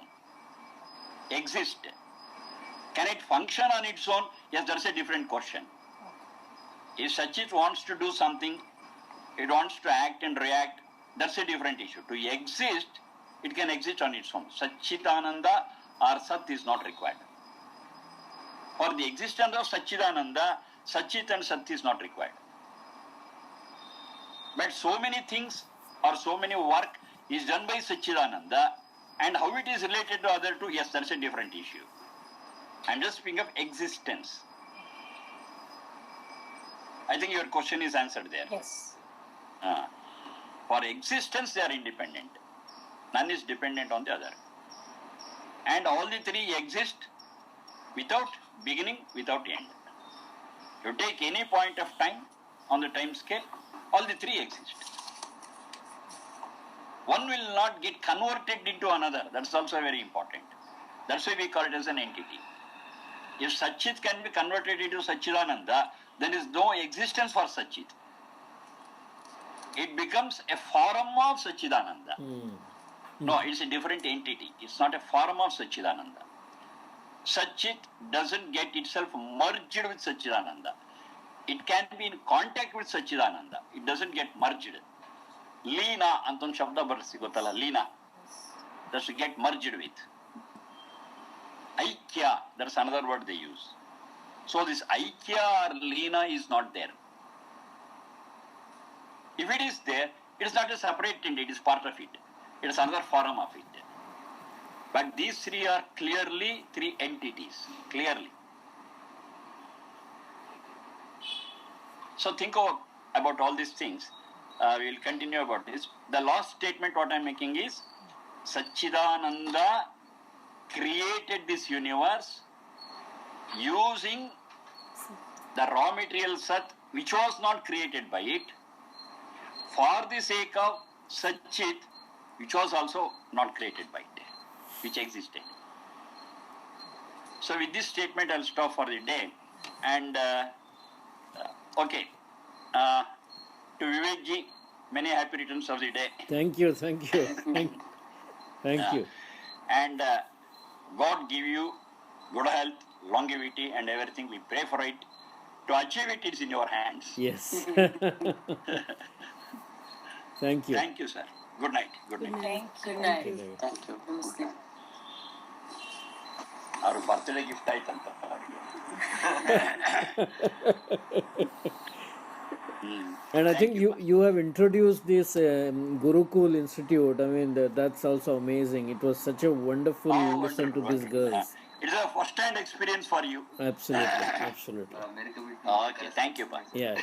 Exist. Can it function on its own? Yes, that's a different question. If Satchit wants to do something, it wants to act and react, that's a different issue. To exist, it can exist on its own. Satchitananda or Sat is not required. For the existence of Satchidananda, Satchit and Sat is not required. But so many things or so many work is done by Satchidananda, and how it is related to other two, yes, that's a different issue. I'm just speaking of existence. I think your question is answered there. Yes. For existence, they are independent. None is dependent on the other. And all the three exist without beginning, without end. You take any point of time on the time scale, all the three exist. One will not get converted into another. That's also very important. That's why we call it as an entity. If Satchit can be converted into Satchidananda, there is no existence for Satchit. It becomes a form of Satchidananda. No, it's a different entity. It's not a form of Satchidananda. Satchit doesn't get itself merged with Satchidananda. It can be in contact with Satchidananda. It doesn't get merged. Leena, anton shabda barsi gotala, Leena. That's to get merged with. Aikya, that's another word they use. So this Aikya or Leena is not there. If it is there, it is not a separate entity, it is part of it. It is another form of it. But these three are clearly three entities. Clearly. So think about all these things. We will continue about this. The last statement what I am making is Satchidananda created this universe using the raw material Sat, which was not created by it, for the sake of Satchit, which was also not created by it, which existed. So with this statement, I will stop for the day. And okay, to Vivek ji, many happy returns of the day. Thank you. Thank you. And God give you good health, longevity, and everything. We pray for it. To achieve it, it's in your hands. Yes. Thank you. Thank you, sir. Good night. Good night. Thank you. Good night. Thank you. Namaste. Our birthday gift ಆಯ್ತಂತ And I think you have introduced this Gurukul Institute. I mean, that's also amazing. It was such a wonderful listen to these girls. It's a first-hand experience for you. Absolutely. Okay, thank you, Bye. Yeah.